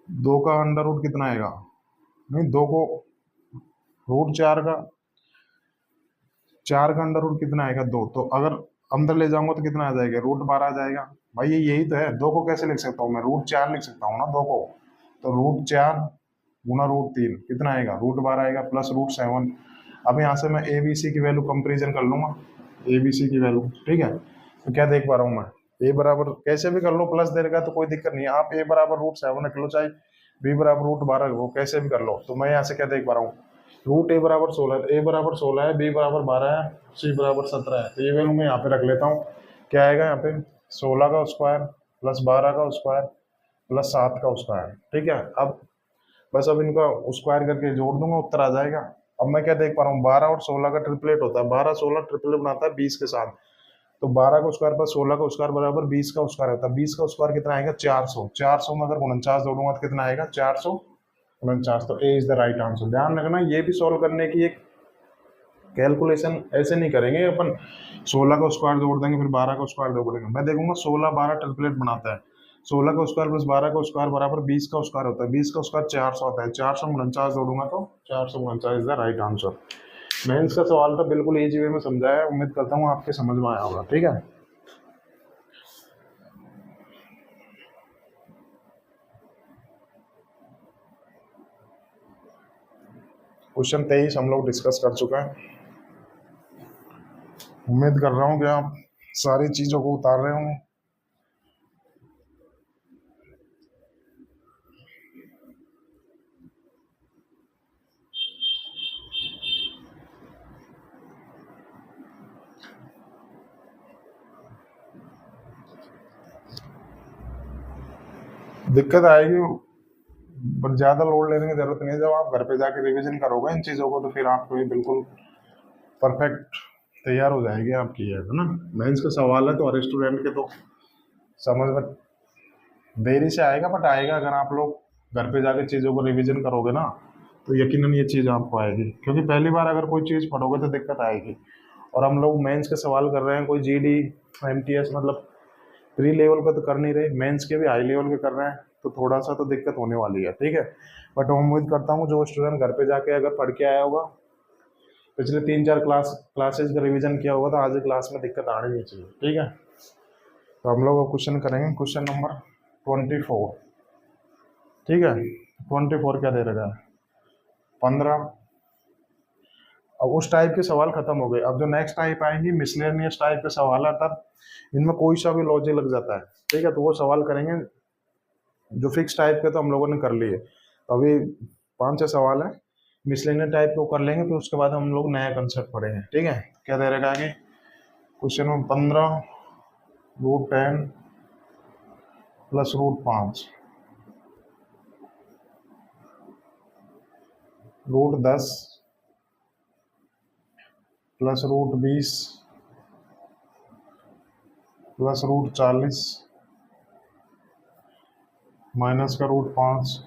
दो का अंडर रूट कितना आएगा, नहीं दो को √4 का, चार का अंडर रूट कितना आएगा, दो, तो अगर अंदर ले जाऊंगा तो कितना आ जाएगा, √12 आ जाएगा। भाई यही तो है, दो को कैसे लिख सकता हूँ मैं, √4 लिख सकता हूँ ना दो को, तो √4 गुना √3 कितना आएगा, √12 आएगा प्लस √7। अब यहाँ से मैं ए बी सी की वैल्यू कंपेरिजन कर लूंगा, ए बी सी की वैल्यू। ठीक है, तो क्या देख पा रहा हूँ मैं, ए बराबर कैसे भी कर लो, प्लस दे रखा तो कोई दिक्कत नहीं है, आप ए बराबर √7 रख लो, चाहे बी बराबर √12 वो कैसे भी कर लो। तो मैं यहाँ से क्या देख पा रहा हूँ, √a बराबर 16, ए बराबर 16 है, बी बराबर 12 है, सी बराबर 17 है, तो ये वैल्यू मैं यहाँ पे रख लेता हूँ। क्या आएगा यहाँ पे, 16 का स्क्वायर प्लस 12 का स्क्वायर प्लस 7 का स्क्वायर। ठीक है, अब बस अब इनका स्क्वायर करके जोड़ दूंगा, उत्तर आ जाएगा। अब मैं क्या देख पा रहा हूँ, 12 और 16 का ट्रिपलेट होता है, 12 16 ट्रिपलेट बनाता है 20 के साथ, तो 12 का स्क्वायर प्लस 16 का स्क्वायर बराबर 20 का स्क्वायर होता है। 20 का स्क्वायर कितना आएगा, 400, 400 में अगर 49 जोड़ूंगा तो कितना आएगा, 449, तो ए इज द राइट आंसर। ध्यान रखना, ये भी सॉल्व करने की एक कैलकुलेशन ऐसे नहीं करेंगे अपन, 16 का स्क्वायर जोड़ देंगे फिर 12 का स्क्वायर जोड़ देंगे। मैं देखूंगा 16 12 ट्रिपलेट बनाता है, 16 का स्क्वायर प्लस 12 का स्क्वायर बराबर 20 का स्क्वायर होता है, 20 का स्क्वायर 400 होता है, 449 जोड़ूंगा तो 449 is the right answer. Mains का सवाल तो बिल्कुल इजी वे में समझाया है, उम्मीद करता हूँ आपके समझ में आया होगा। ठीक है, क्वेश्चन 23 हम लोग डिस्कस कर चुके हैं। उम्मीद कर रहा हूँ कि आप सारी चीजों को उतार रहे होंगे। दिक्कत आएगी पर ज्यादा लोड लेने की जरूरत नहीं है, जब आप घर पे जाके रिवीजन करोगे इन चीजों को तो फिर आपको ये बिल्कुल परफेक्ट तैयार हो जाएगी आपकी, है ना। मेंस का सवाल है तो हर स्टूडेंट के तो समझ में देरी से आएगा, बट आएगा अगर आप लोग घर पे जाके चीज़ों को रिवीजन करोगे ना, तो यकीनन ये चीज़ आपको आएगी, क्योंकि पहली बार अगर कोई चीज़ पढ़ोगे तो दिक्कत आएगी। और हम लोग मेंस के सवाल कर रहे हैं, कोई जीडी एमटीएस मतलब प्री लेवल का तो कर नहीं रहे, मेंस के भी हाई लेवल के कर रहे हैं, तो थोड़ा सा तो दिक्कत होने वाली है, ठीक है। बट मैं उम्मीद करता हूँ जो स्टूडेंट घर पे जाके अगर पढ़ के आया होगा, पिछले 3-4 क्लासेज का रिवीजन किया होगा, तो आज की क्लास में दिक्कत आनी नहीं चाहिए, ठीक है। तो हम लोग क्वेश्चन करेंगे, क्वेश्चन नंबर 24, ठीक है। 24 क्या दे रखा है, 15। अब उस टाइप के सवाल खत्म हो गए। अब जो नेक्स्ट टाइप आएंगी मिसलेनियस टाइप के सवाल आता, इनमें कोई सा भी लॉजिक लग जाता है, ठीक है। तो वो सवाल करेंगे जो फिक्स टाइप के तो हम लोगों ने कर लिए। तो अभी 5-6 सवाल है मिसलेनियस टाइप को कर लेंगे, फिर उसके बाद हम लोग नया कंसेप्ट पढ़ेंगे, ठीक है। क्या दे रखा आगे, question number 15, √10 plus √5 √10 plus √20 plus √40 minus का √5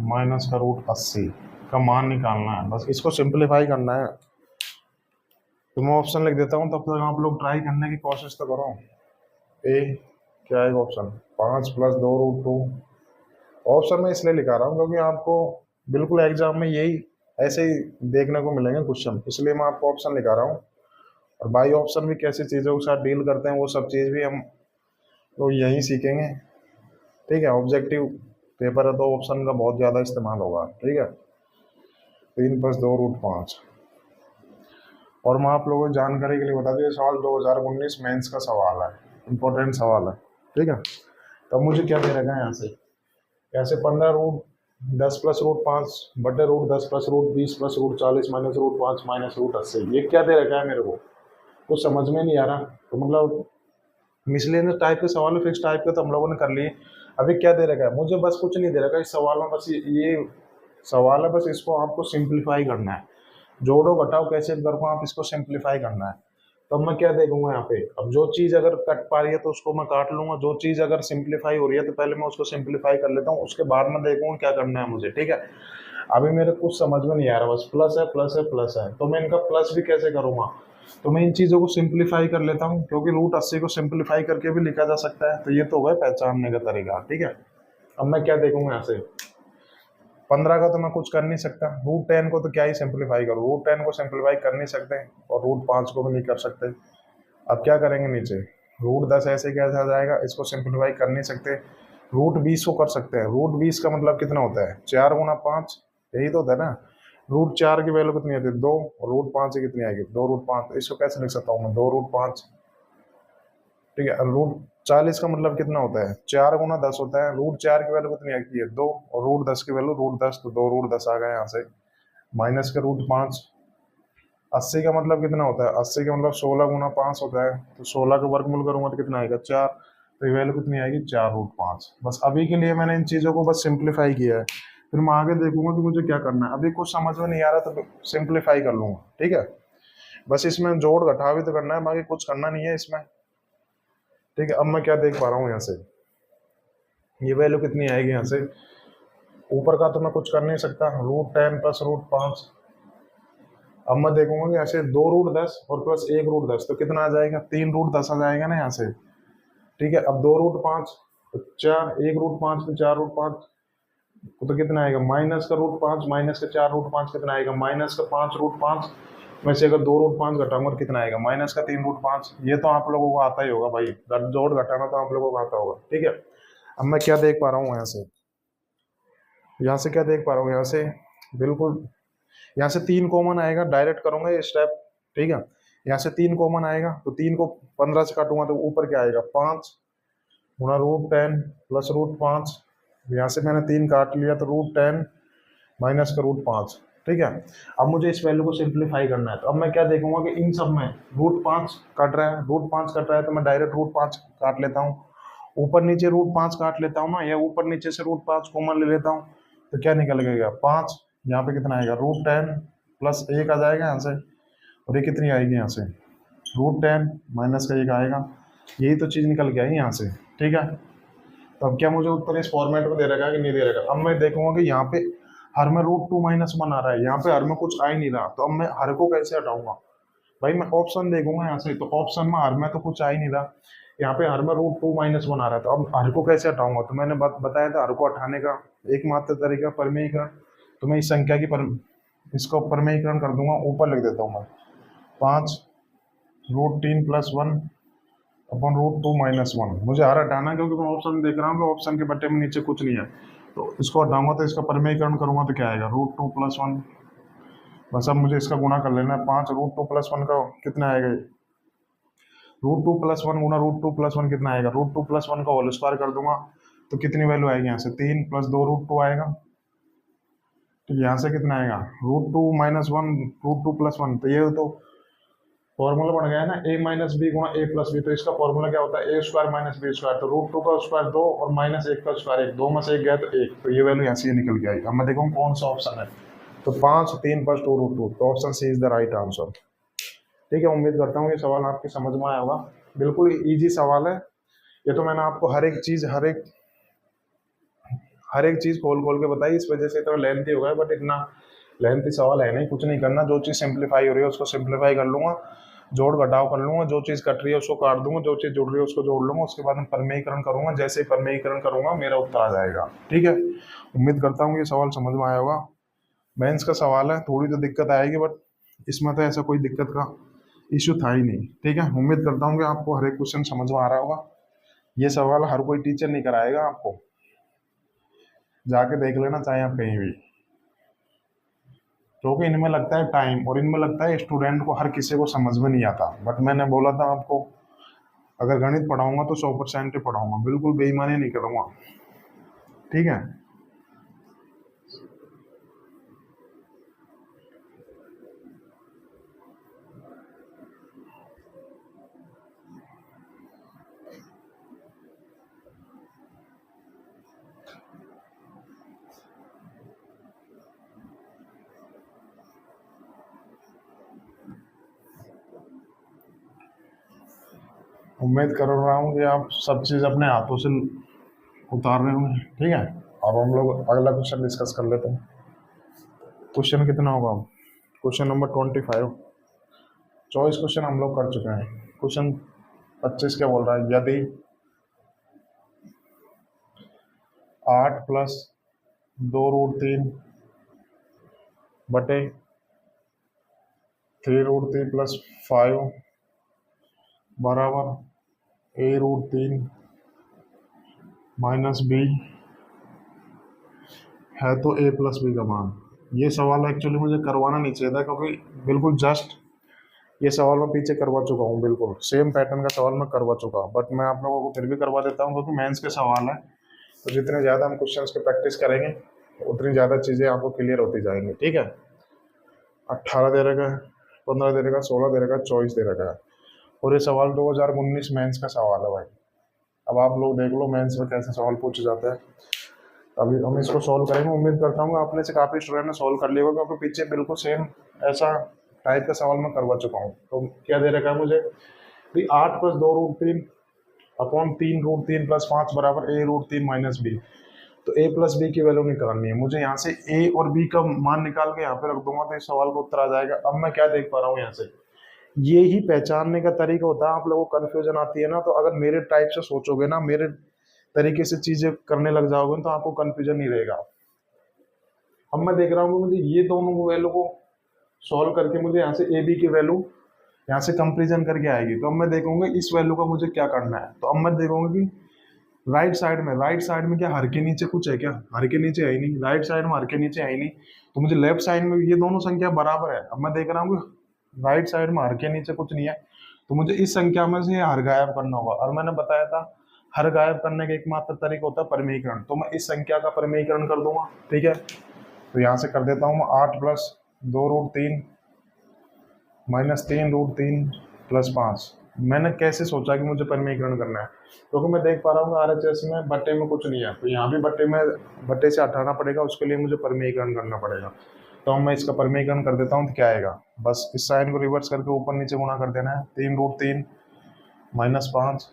माइनस का √80 का मान निकालना है। बस इसको सिंप्लीफाई करना है। तो मैं ऑप्शन लिख देता हूँ, तब तक आप लोग ट्राई करने की कोशिश तो करो। ए क्या है ऑप्शन, 5 प्लस 2√2। ऑप्शन में इसलिए लिखा रहा हूँ क्योंकि आपको बिल्कुल एग्जाम में यही ऐसे ही देखने को मिलेंगे क्वेश्चन, इसलिए मैं आपको ऑप्शन लिखा रहा हूँ। और बाई ऑप्शन भी कैसी चीज़ों के साथ डील करते हैं वो सब चीज़ भी हम लोग यहीं सीखेंगे, ठीक है। ऑब्जेक्टिव पेपर है तो ऑप्शन का बहुत ज़्यादा इस्तेमाल होगा, ठीक है। 3 प्लस 2√5। और मैं आप लोगों को जानकारी के लिए बता दूँ, सवाल 2019 मेंस का सवाल है, इंपॉर्टेंट सवाल है, ठीक है। तब मुझे क्या दे रखा है यहाँ से 15√10 प्लस √5 बटे √10 प्लस √20 प्लस √40 माइनस √5 माइनस √80, ये क्या दे रखा है मेरे को, कुछ समझ में नहीं आ रहा। तो मतलब मिसलेनियस टाइप के सवाल, फिक्स टाइप के तो हम लोगों ने कर लिए। अभी क्या दे रखा है मुझे, बस कुछ नहीं दे रखा इस सवाल में, बस ये सवाल है, बस इसको आपको सिंप्लीफाई करना है। जोड़ो घटाओ कैसे करो आप, इसको सिंप्लीफाई करना है। तो मैं क्या देखूंगा यहाँ पे, अब जो चीज़ अगर कट पा रही है तो उसको मैं काट लूंगा, जो चीज़ अगर सिंप्लीफाई हो रही है तो पहले मैं उसको सिंप्लीफाई कर लेता हूँ, उसके बाद मैं देखूंगा क्या करना है मुझे, ठीक है। अभी मेरे कुछ समझ में नहीं आ रहा, बस प्लस है प्लस है प्लस है, तो मैं इनका प्लस भी कैसे करूंगा। तो मैं इन चीज़ों को सिंप्लीफाई कर लेता हूँ, क्योंकि √80 को सिंप्लीफाई करके भी लिखा जा सकता है। तो ये तो होगा पहचानने का तरीका, ठीक है। अब मैं क्या देखूंगा यहाँ से, 15 का तो मैं कुछ कर नहीं सकता, √10 को तो क्या ही सिंप्लीफाई करूँ, √10 को सिंप्लीफाई कर नहीं सकते और √5 को भी नहीं कर सकते। अब क्या करेंगे नीचे, √10 ऐसे कैसे आ जाएगा, इसको सिंप्लीफाई कर नहीं सकते। √20 को कर सकते हैं, √20 का मतलब कितना होता है, 4 गुना 5, यही तो होता है ना। √4 की वैल्यू कितनी आती है, 2, और √5 की कितनी आएगी, 2√5। इसको कैसे लिख सकता हूँ मैं, 2√5, ठीक है। √40 का मतलब कितना होता है, 4 गुना 10 होता है। √4 की वैल्यू कितनी आती है, 2, और √10 की वैल्यू √10, तो 2√10 आ गया यहाँ से, माइनस के √5। 80 का मतलब कितना होता है, 80 का मतलब 16 गुना 5 होता है, तो 16 का वर्गमूल करूंगा तो कितना आएगा, 4। तो ये वैल्यू कितनी आएगी, 4√5। बस अभी के लिए मैंने इन चीज़ों को बस सिंप्लीफाई किया है, फिर मैं आगे देखूंगा कि मुझे क्या करना है। अभी कुछ समझ में नहीं आ रहा तो सिंप्लीफाई कर लूंगा, ठीक है। बस इसमें जोड़ घटा भी तो करना है, बाकी कुछ करना नहीं है इसमें, ठीक है। अब मैं क्या देख पा रहा हूँ यहाँ से, ये वैल्यू कितनी आएगी यहाँ से, ऊपर का तो मैं कुछ कर नहीं सकता, √10 प्लस √5। अब मैं देखूंगा कि ऐसे 2√10 और प्लस 1√10 तो कितना आ जाएगा, 3√10 आ जाएगा ना यहाँ से, ठीक है। अब 2√5 तो 4, 1√5 तो 4√5 तो कितना आएगा, माइनस का √5 माइनस का 4√5 कितना आएगा, माइनस का 5√5 में से अगर 2√5 घटाऊंगा तो कितना आएगा, माइनस का 3√5। ये तो आप लोगों को आता ही होगा भाई, जोड़ घटाना तो आप लोगों को आता होगा, ठीक है। अब मैं क्या देख पा रहा हूँ यहाँ से क्या देख पा रहा हूँ यहाँ से, बिल्कुल यहाँ से 3 कॉमन आएगा, डायरेक्ट करूंगा ये स्टेप, ठीक है। यहाँ से 3 कॉमन आएगा, तो 3 को 15 से काटूंगा तो ऊपर क्या आएगा, 5 गुना √10 प्लस √5। यहाँ से मैंने 3 काट लिया तो √10 माइनस का √5, ठीक है। अब मुझे इस वैल्यू को सिंप्लीफाई करना है, तो अब मैं क्या देखूंगा कि इन सब में √5 कट रहा है, √5 कट रहा है तो मैं डायरेक्ट √5 काट लेता हूँ, ऊपर नीचे √5 काट लेता हूँ ना, या ऊपर नीचे से √5 कॉमन ले लेता हूँ, तो क्या निकल गया 5। यहाँ पे कितना आएगा, √10 प्लस 1 आ जाएगा यहाँ से, और ये कितनी आएगी यहाँ से, √10 माइनस का 1 आएगा। यही तो चीज़ निकल के आई यहाँ से, ठीक है। तो अब क्या मुझे उत्तर इस फॉर्मेट में दे रखा है कि नहीं दे रखा। अब मैं देखूंगा कि यहाँ पे हर में √2 - 1 आ रहा है, यहाँ पे हर में कुछ आ ही नहीं रहा, तो अब मैं हर को कैसे हटाऊंगा भाई। मैं ऑप्शन देखूंगा यहाँ से, तो ऑप्शन में हर में तो कुछ आ ही नहीं रहा, यहाँ पे हर में √2 - 1 आ रहा है, तो अब हर को कैसे हटाऊंगा। तो मैंने बताया था हर को हटाने का एकमात्र तरीका परमेयीकरण। तो मैं इस संख्या की इसको परमेयीकरण कर दूंगा, ऊपर लिख देता हूँ मैं 5 √3 + 1 अपन √2 - 1। मुझे हर हटाना है क्योंकि मैं ऑप्शन देख रहा हूँ कि ऑप्शन के बट्टे में नीचे कुछ नहीं है, तो इसको हटाऊंगा तो इसका परमेयीकरण करूंगा तो क्या आएगा, √2 + 1। बस अब मुझे इसका गुणा कर लेना है, 5 √2 + 1 का कितना आएगा, √2 + 1 गुना √2 + 1 कितना आएगा, √2 + 1 का होल स्क्वायर कर दूंगा तो कितनी वैल्यू आएगी यहाँ से, 3 + 2 √2 आएगा। तो यहाँ से कितना आएगा, √2 - 1 √2 + 1। तो ये तो फॉर्मूला बन गया है ना, a - b गुणा a + b। तो इसका फॉर्मूला क्या होता है, a² - b²। तो √2 का स्क्वायर 2 और -1 का स्क्वायर 1, 2 में से 1 गया तो 1। तो ये वैल्यू यहाँ से निकल के आई। अब मैं देखूँ कौन सा ऑप्शन है, तो 5 3 + 2 √2। तो option C is the right answer. ठीक है, उम्मीद करता हूँ ये सवाल आपकी समझ में आया होगा। बिल्कुल इजी सवाल है ये, तो मैंने आपको हर एक चीज खोल खोल के बताई, इस वजह से इतना लेंथी हो गया, बट इतना लेंथी सवाल है नहीं। कुछ नहीं करना, जो चीज़ सिंप्लीफाई हो रही है उसको सिंप्लीफाई कर लूंगा, जोड़ घटाव कर लूंगा, जो चीज़ कट रही है उसको काट दूंगा, जो चीज़ जुड़ रही है उसको जोड़ लूंगा, उसके बाद में परमेयीकरण करूंगा। जैसे ही परमेयीकरण करूंगा मेरा उत्तर आ जाएगा। ठीक है, उम्मीद करता हूँ ये सवाल समझ में आया होगा। मेंस का सवाल है, थोड़ी तो दिक्कत आएगी, बट इसमें तो ऐसा कोई दिक्कत का इश्यू था ही नहीं। ठीक है, उम्मीद करता हूँ कि आपको हर एक क्वेश्चन समझ में आ रहा होगा। ये सवाल हर कोई टीचर नहीं कराएगा आपको, जाके देख लेना चाहे आप कहीं भी, क्योंकि इनमें लगता है टाइम और इनमें लगता है स्टूडेंट को, हर किसी को समझ में नहीं आता। बट मैंने बोला था आपको, अगर गणित पढ़ाऊंगा तो 100% ही पढ़ाऊंगा, बिल्कुल बेईमानी नहीं करूंगा। ठीक है, उम्मीद कर रहा हूँ कि आप सब चीज़ अपने हाथों से उतार रहे होंगे। ठीक है, अब हम लोग अगला क्वेश्चन डिस्कस कर लेते हैं। क्वेश्चन कितना होगा, क्वेश्चन नंबर 25। चॉइस क्वेश्चन हम लोग कर चुके हैं। क्वेश्चन 25 क्या बोल रहा है, यदि 8 + 2 √3 बटे 3 √3 + 5 बराबर a √3 - b है, तो a + b का मान। ये सवाल एक्चुअली मुझे करवाना नहीं चाहिए था, क्योंकि बिल्कुल जस्ट ये सवाल मैं पीछे करवा चुका हूँ, बिल्कुल सेम पैटर्न का सवाल मैं करवा चुका हूँ, बट मैं आप लोगों को फिर भी करवा देता हूँ क्योंकि मेंस के सवाल है। तो जितने ज़्यादा हम क्वेश्चंस की प्रैक्टिस करेंगे उतनी ज़्यादा चीज़ें आपको क्लियर होती जाएंगी। ठीक है, 18 दे रखा है, 15 दे रखा है, 16 दे रखा है, 24 दे रखा है, और ये सवाल 2019 मेंस का सवाल है भाई। अब आप लोग देख लो मेंस में कैसे सवाल पूछे जाते हैं। अभी हम इसको सॉल्व करेंगे, उम्मीद करता हूँ आपने से काफ़ी स्टूडेंट ने सॉल्व कर लिया होगा, क्योंकि पीछे बिल्कुल सेम ऐसा टाइप का सवाल मैं करवा चुका हूँ। तो क्या दे रखा है मुझे, 8 + 2 √3 अपॉन 3 √3 + 5 बराबर a √3 - b। तो a + b की वैल्यू निकालनी है मुझे। यहाँ से a और b का मान निकाल के यहाँ पे रख दूंगा तो इस सवाल का उत्तर आ जाएगा। अब मैं क्या देख पा रहा हूँ यहाँ से, ये ही पहचानने का तरीका होता है। आप लोगों को कन्फ्यूजन आती है ना, तो अगर मेरे टाइप से सोचोगे ना, मेरे तरीके से चीजें करने लग जाओगे तो आपको कन्फ्यूजन नहीं रहेगा। अब मैं देख रहा हूँ मुझे ये दोनों वैल्यू को सॉल्व करके मुझे यहाँ से ए बी की वैल्यू यहाँ से कंपेरिजन करके आएगी। तो अब मैं देखूंगा इस वैल्यू का मुझे क्या करना है। तो अब मैं देखूंगा कि राइट साइड में क्या हर के नीचे कुछ है क्या, हर के नीचे है ही नहीं, राइट साइड में हर के नीचे है ही नहीं, तो मुझे लेफ्ट साइड में ये दोनों संख्या बराबर है। अब मैं देख रहा हूँ राइट साइड में हर के नीचे कुछ नहीं है, तो मुझे इस संख्या में से हर गायब करना होगा। और मैंने बताया था हर गायब करने का एकमात्र तरीका होता है परमेयीकरण, तो मैं इस संख्या का परमेयीकरण कर दूंगा। ठीक है, तो यहाँ से कर देता हूँ मैं 8 + 2 √3 - 3 √3 + 5। मैंने कैसे सोचा कि मुझे परमेयीकरण करना है, क्योंकि मैं देख पा रहा हूँ RHS में बट्टे में कुछ नहीं है, तो यहाँ भी बट्टे से हटाना पड़ेगा, उसके लिए मुझे परमेयीकरण करना पड़ेगा। तो मैं इसका परिमीकरण कर देता हूँ तो क्या आएगा, बस इस साइन को रिवर्स करके ऊपर नीचे गुणा कर देना है। 3√3 -5,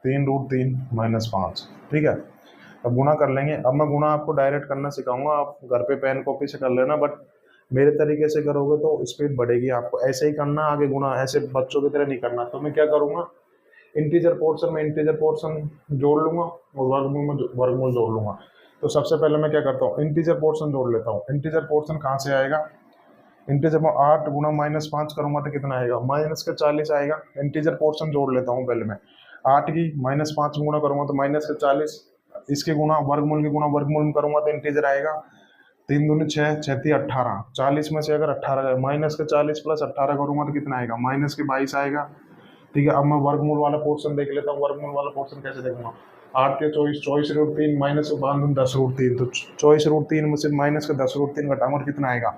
3√3 -5, ठीक है। अब गुणा कर लेंगे। अब मैं गुणा आपको डायरेक्ट करना सिखाऊंगा, आप घर पे पेन कॉपी से कर लेना, बट मेरे तरीके से करोगे तो स्पीड बढ़ेगी। आपको ऐसे ही करना आगे गुणा, ऐसे बच्चों की तरह नहीं करना। तो मैं क्या करूंगा, इंटीजर पोर्शन में इंटीजर पोर्शन जोड़ लूंगा और वर्गमूल में वर्गमूल जोड़ लूंगा। तो सबसे पहले मैं क्या करता हूँ, इंटीजर पोर्शन जोड़ लेता हूँ। इंटीजर पोर्शन कहाँ से आएगा, इंटीजर में 8 गुणा -5 करूंगा तो कितना आएगा, -40 आएगा। इंटीजर पोर्शन जोड़ लेता हूँ पहले मैं। 8 की -5 गुणा करूंगा तो -40, इसके गुणा वर्गमूल के गुणा वर्गमूल में करूंगा तो इंटीजर आएगा। 3 दूनी 6, 6 × 18, 40 में से अगर 18 जाए, -40 + 18 करूंगा तो कितना आएगा, -22 आएगा, ठीक है। अब मैं वर्गमूल वाला पोर्शन देख लेता हूँ। वर्गमूल वाला पोर्शन कैसे देखूंगा, 8 के 24√3 -10√3, तो 24√3 में से -10√3 घटाऊंगा और कितना आएगा,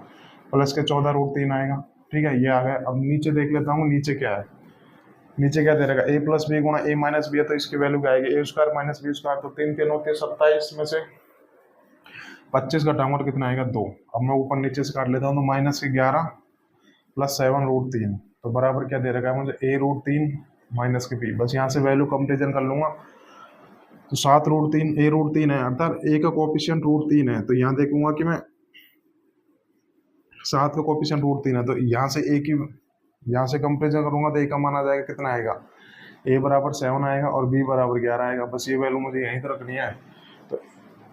+14√3 आएगा, ठीक है। ये आ गया। अब नीचे देख लेता हूँ, नीचे क्या है, नीचे क्या दे रहेगा, a + b गुणा a - b है तो इसकी वैल्यू क्या आएगी, a² - b², तो 3 3 होती है 27 में से 25 घटाऊंगा और कितना आएगा, 2। अब मैं ऊपर नीचे से काट लेता हूँ तो -11 + 7√3, तो बराबर क्या दे रखा है मुझे, a√3 - b। बस यहाँ से वैल्यू कंपेरिजन कर लूंगा तो 7√3 a√3 है, अर्थात a का कोएफिशिएंट √3 है, तो यहाँ देखूंगा कि मैं 7 का कोएफिशिएंट √3 है, तो यहाँ से a की, यहाँ से कंपेरिजन करूंगा तो a का मान आ जाएगा, कितना आएगा, a = 7 आएगा और b = 11 आएगा। बस ये वैल्यू मुझे यहीं पर रखनी है। तो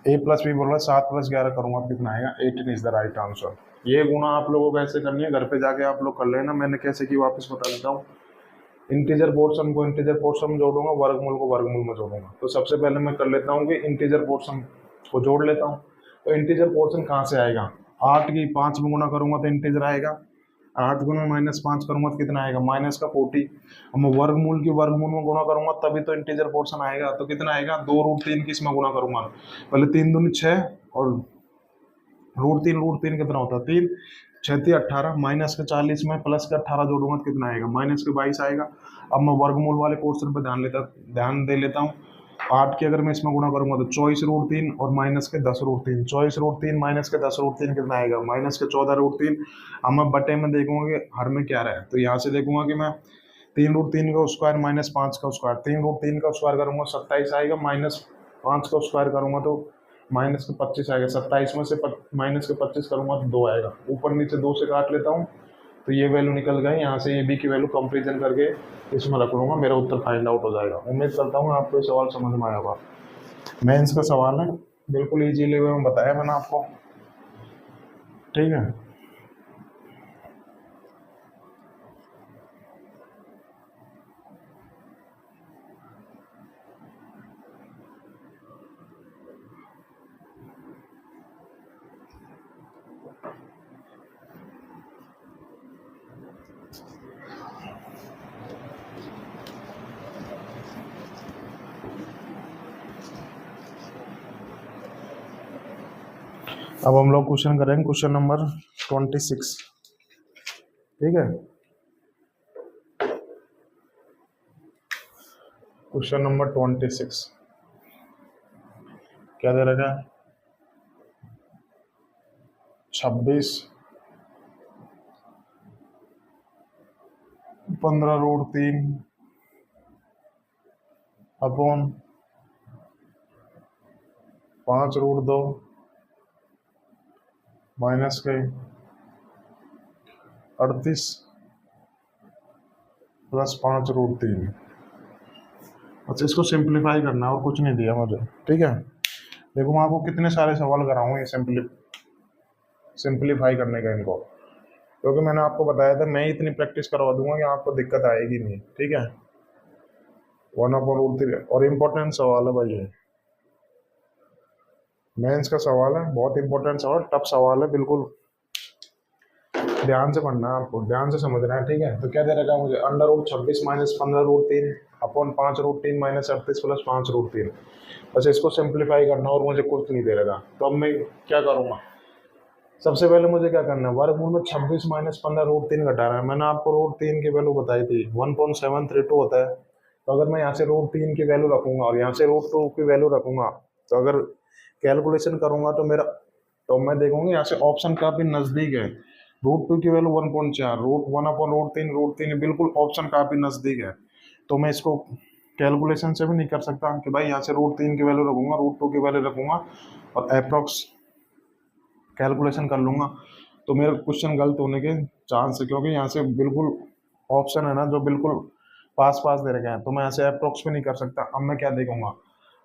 a + b बोल रहा है, 7 + 11 करूंगा तो कितना आएगा, 18 इज द राइट आंसर। ये गुणा आप लोगों को ऐसे करनी है, घर पे जाके आप लोग कर लेना। मैंने कैसे की वापस बता देता हूँ। इंटीजर पोर्शन को इंटीजर पोर्शन में जोड़ूंगा, वर्गमूल को वर्गमूल में जोड़ूंगा। तो सबसे पहले मैं कर लेता हूँ कि इंटीजर पोर्शन को जोड़ लेता हूँ। तो इंटीजर पोर्शन कहाँ से आएगा, 8 की 5 में गुणा करूंगा तो इंटीजर आएगा, 8 गुना -5 करूंगा तो कितना आएगा, -40। अब मैं वर्गमूल की वर्गमूल में गुणा करूंगा तभी तो इंटीजर पोर्शन आएगा। तो कितना आएगा, 2√3 की इसमें गुणा करूंगा, पहले 3 दूनी 6 और √3 कितना होता है, 3, 6 × 18, -40 में +18 जोड़ूंगा तो कितना आएगा, -22 आएगा। अब मैं वर्गमूल वाले पोर्शन पर ध्यान दे लेता हूँ। 8 की अगर मैं इसमें गुणा करूंगा तो 24√3 और -10√3, 24√3 -10√3 कितना आएगा, -14√3। अब मैं बटे में देखूंगा कि हर में क्या रहा है, तो यहाँ से देखूंगा कि मैं 3√3 का स्क्वायर -5 का स्क्वायर, 3√3 का स्क्वायर करूंगा 27 आएगा, -5 का स्क्वायर करूंगा तो -25 आएगा, 27 में से -25 करूंगा तो 2 आएगा। ऊपर नीचे 2 से काट लेता हूँ तो ये वैल्यू निकल गई। यहाँ से ये बी की वैल्यू कंपेरिजन करके इसमें रख लूंगा, मेरा उत्तर फाइंड आउट हो जाएगा। उम्मीद करता हूँ आपको ये सवाल समझ में आया होगा। मेंस का सवाल है, बिल्कुल इजीली वे में बताया मैंने आपको, ठीक है। अब हम लोग क्वेश्चन करेंगे, क्वेश्चन नंबर 26, ठीक है। क्वेश्चन नंबर 26 क्या दे रखा है, 26 15√3 अपॉन 5√2 माइनस के 38 + 5√3। अच्छा, इसको सिंप्लीफाई करना है और कुछ नहीं दिया मुझे, ठीक है। देखो मैं आपको कितने सारे सवाल कराऊँ ये सिंप्लीफाई करने का इनको, क्योंकि मैंने आपको बताया था मैं इतनी प्रैक्टिस करवा दूंगा कि आपको दिक्कत आएगी नहीं, ठीक है। 1/√3 और इम्पोर्टेंट सवाल है भाई, ये मेंस का सवाल है, बहुत इंपॉर्टेंट सवाल, टफ सवाल है, बिल्कुल ध्यान से पढ़ना है आपको, ध्यान से समझना है, ठीक है। तो क्या दे रखा है मुझे, √26 - 15√3 अपॉन 5√3 - 38 + 5√3। बस इसको सिंप्लीफाई करना और मुझे कुछ नहीं दे रखा। तो अब मैं क्या करूँगा, सबसे पहले मुझे क्या करना है, वर्गमूल में 26 - 15√3 घटाना है। मैंने आपको √3 की वैल्यू बताई थी, 1.732 होता है। तो अगर मैं यहाँ से √3 की वैल्यू रखूंगा और यहाँ से √2 की वैल्यू रखूंगा, तो अगर कैलकुलेशन करूंगा तो मेरा तो मैं देखूंगी यहाँ से ऑप्शन काफी नजदीक है। रूट 2 की वैल्यू 1.4, रूट 1/√3 बिल्कुल ऑप्शन काफी नजदीक है। तो मैं इसको कैलकुलेशन से भी नहीं कर सकता कि भाई यहाँ से रूट 3 की वैल्यू रखूंगा, रूट 2 की वैल्यू रखूंगा और अप्रोक्स कैलकुलेशन कर लूंगा, तो मेरा क्वेश्चन गलत होने के चांस है, क्योंकि यहाँ से बिल्कुल ऑप्शन है ना जो बिल्कुल पास पास दे रखे हैं, तो मैं यहाँ से अप्रोक्स भी नहीं कर सकता। अब मैं क्या देखूंगा,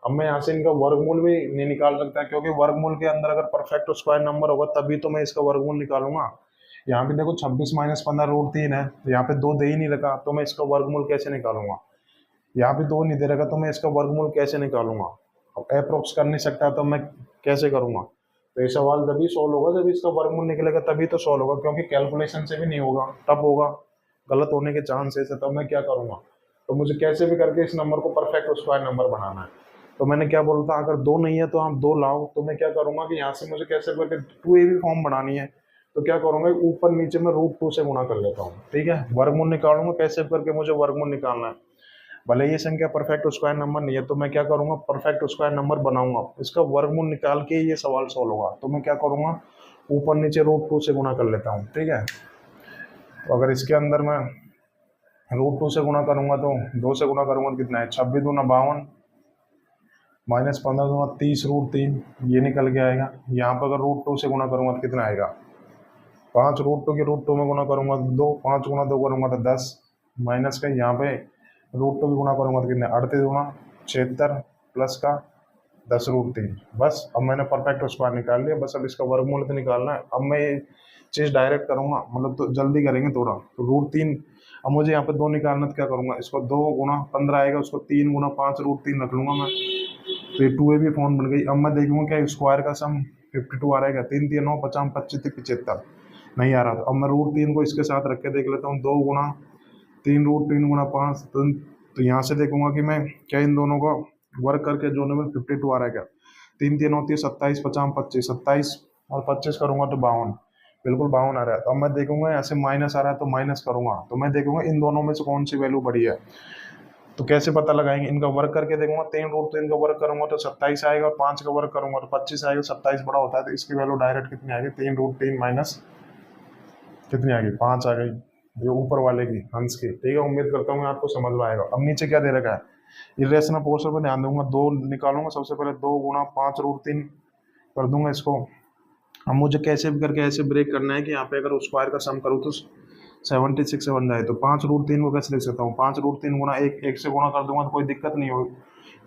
अब मैं यहाँ से इनका वर्गमूल भी नहीं निकाल सकता, क्योंकि वर्गमूल के अंदर अगर परफेक्ट स्क्वायर नंबर होगा तभी तो मैं इसका वर्गमूल निकालूंगा। यहाँ पे देखो 26 - 15 √3 है, तो यहाँ पे 2 दे ही नहीं रखा, तो मैं इसका वर्गमूल कैसे निकालूंगा। यहाँ पे 2 नहीं दे रखा, तो मैं इसका वर्गमूल कैसे निकालूंगा। अब अप्रोक्स कर नहीं सकता तो मैं कैसे करूंगा। तो ये सवाल जब सॉल्व होगा जब इसका वर्गमूल निकलेगा, तभी तो सॉल्व होगा, क्योंकि कैलकुलेशन से भी नहीं होगा, तब होगा। गलत होने के चांसेस है, तब मैं क्या करूंगा। तो मुझे कैसे भी करके इस नंबर को परफेक्ट स्क्वायर नंबर बनाना है। तो मैंने क्या बोलता, अगर 2 नहीं है तो आप 2 लाओ। तो मैं क्या करूंगा कि यहाँ से मुझे कैसे करके 2ab फॉर्म बनानी है, तो क्या करूंगा, ऊपर नीचे में √2 से गुणा कर लेता हूँ। ठीक है, वर्गमूल निकालूंगा, कैसे करके मुझे वर्गमूल निकालना है। भले ये संख्या परफेक्ट स्क्वायर नंबर नहीं है, तो मैं क्या करूंगा, परफेक्ट स्क्वायर नंबर बनाऊंगा, इसका वर्गमूल निकाल के ये सवाल सोल्व होगा। तो मैं क्या करूंगा, ऊपर नीचे √2 से गुणा कर लेता हूँ। ठीक है, तो अगर इसके अंदर मैं √2 से गुणा करूंगा तो 2 से गुणा करूंगा तो कितना है, 26 दूना 52 -15 दूना 30 √3, ये निकल के आएगा। यहाँ पर अगर √2 से गुणा करूंगा तो कितना आएगा, 5 √2 के √2 में गुणा करूंगा तो 2, 5 गुना 2 करूंगा तो 10, माइनस का यहाँ पे √2 भी गुणा करूंगा तो कितने, 38 गुना 76 प्लस का 10 √3। बस अब मैंने परफेक्ट स्क्वायर निकाल लिया, बस अब इसका वर्गमूल तो निकालना है। अब मैं ये चीज़ डायरेक्ट करूंगा, मतलब तो जल्दी करेंगे थोड़ा। तो √3, अब मुझे यहाँ पे 2 निकालना, तो क्या करूंगा, इसको 2 गुना 15 आएगा, उसको 3 गुना 5 √3 रख लूंगा मैं। तो ये 2ab फॉर्म बन गई। अब मैं देखूंगा क्या स्क्वायर का सम 52 आ रहा है, 3 3 9 50 25 75 नहीं आ रहा। तो अब मैं √3 को इसके साथ रख के देख लेता हूँ, 2 गुना 3 √3 गुना 5, तो यहाँ से देखूंगा कि मैं क्या इन दोनों का वर्क करके जो नंबर 52 आ रहा है क्या, 3 3 होती है 27 50 25, 27 और 25 करूंगा तो 52, बिल्कुल 52 आ रहा है। तो अब मैं देखूंगा यहाँ से माइनस आ रहा है तो माइनस करूंगा, तो मैं देखूंगा इन दोनों में से कौन सी वैल्यू बड़ी है। तो कैसे पता लगाएंगे, इनका वर्क करके देखूंगा, 3 √3 का वर्क करूंगा तो 27 आएगा, और 5 का वर्क करूंगा तो 25 आएगा। 27 बड़ा होता है तो इसकी वैल्यू डायरेक्ट कितनी आएगी, 3 √3 माइनस कितनी आ गई, 5 आ गई, ये ऊपर वाले की हंस की। ठीक है, उम्मीद करता हूँ आपको समझ में आएगा। अब नीचे क्या दे रखा है, इरेशनल पोर्शन पर ध्यान दूंगा, 2 निकालूंगा। सबसे पहले 2 गुना 5 √3 कर दूंगा इसको। अब मुझे कैसे भी करके ऐसे ब्रेक करना है कि यहाँ पे अगर स्क्वायर का सम करूँ तो 76 बन जाए। तो 5 √3 को कैसे लिख सकता हूँ, 5 √3 गुना 1 से गुणा कर दूंगा तो कोई दिक्कत नहीं होगी,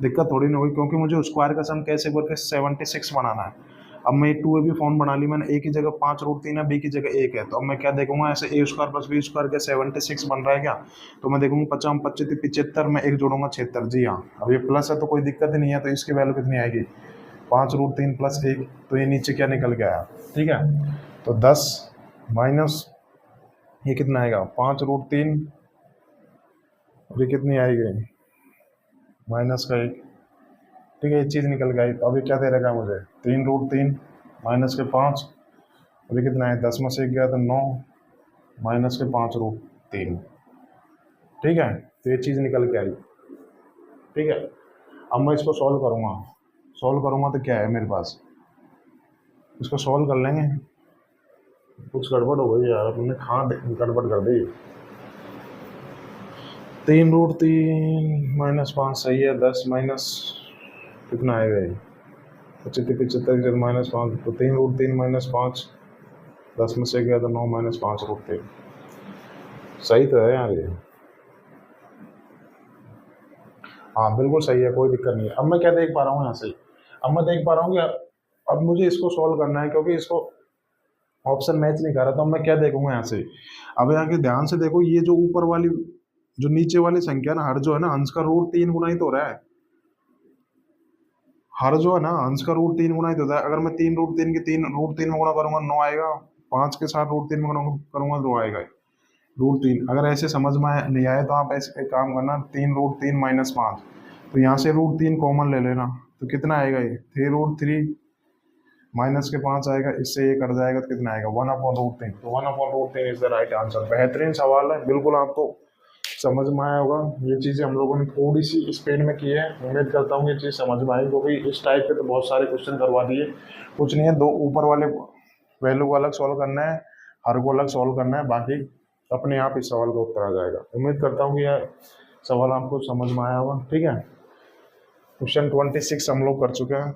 दिक्कत थोड़ी नहीं होगी, क्योंकि मुझे स्क्वायर का सम कैसे करके 76 बनाना है। अब मैं 2ab फॉर्म बना ली मैंने, ए की जगह 5 √3 है, बी की जगह 1 है। तो अब मैं क्या देखूंगा, ऐसे a² + b² के 76 बन रहा है क्या, तो मैं देखूंगा 50 25 75 में 1 जोड़ूंगा 76। जी हाँ, अब ये प्लस है तो कोई दिक्कत ही नहीं है। तो इसकी वैल्यू कितनी आएगी, 5 √3 + 1, तो ये नीचे क्या निकल के आया। ठीक है, तो 10 माइनस ये कितना आएगा, 5 √3, और ये कितनी आएगी, माइनस का 1। ठीक है, ये चीज़ निकल गई। तो अभी क्या दे रखा है मुझे, 3 √3 माइनस के 5, अभी कितना है, 10 में से 1 गया तो 9 माइनस के 5 √3। ठीक है, तो ये चीज़ निकल के आई। ठीक है, अब मैं इसको सॉल्व करूँगा, सॉल्व करूँगा तो क्या है मेरे पास, इसको सॉल्व कर लेंगे। कुछ गड़बड़ हो गई यार, अपने कहाँ गड़बड़ कर दी। 3 √3 माइनस 5 सही है, 10 माइनस कितना आएगा ये, 75 75 माइनस 5, तो 3 √3 माइनस 5, 10 में से गया तो 9 माइनस 5 √3। सही तो है यार ये, हाँ बिल्कुल सही है, कोई दिक्कत नहीं है। अब मैं क्या देख पा रहा हूँ यहाँ से, अब मैं देख पा रहा हूँ कि अब मुझे इसको सॉल्व करना है, क्योंकि इसको ऑप्शन मैच नहीं कर रहा। तो मैं क्या देखूंगा यहाँ से, अब यहाँ के ध्यान से देखो, ये जो ऊपर वाली जो नीचे वाली संख्या ना, हर जो है ना अंश का √3 गुना ही तो हो रहा है, हर जो है ना अंश का √3 गुना ही तो होता है। अगर मैं 3 √3 के 3 √3 में गुणा करूंगा 9 आएगा, 5 के साथ √3 में गुणा करूंगा 2 आएगा √3। अगर ऐसे समझ में नहीं आए तो आप ऐसे एक काम करना, 3 √3 माइनस 5, तो यहाँ से √3 कॉमन ले लेना, तो कितना आएगा ये, 3 √3 माइनस के 5 आएगा, इससे ये कट जाएगा तो कितना आएगा, 1/√3। तो 1/√3 इज द राइट आंसर। बेहतरीन सवाल है, बिल्कुल आपको समझ में आया होगा। ये चीज़ें हम लोगों ने थोड़ी सी स्पीड में की है, उम्मीद करता हूँ ये चीज़ समझ में आई, क्योंकि इस टाइप के तो बहुत सारे क्वेश्चन करवा दिए। कुछ नहीं है, दो ऊपर वाले वैल्यू को अलग सॉल्व करना है, हर को अलग सॉल्व करना है, बाकी अपने आप इस सवाल का उत्तर आ जाएगा। उम्मीद करता हूँ कि यह सवाल आपको समझ में आया होगा। ठीक है, क्वेश्चन 26 हम लोग कर चुके हैं।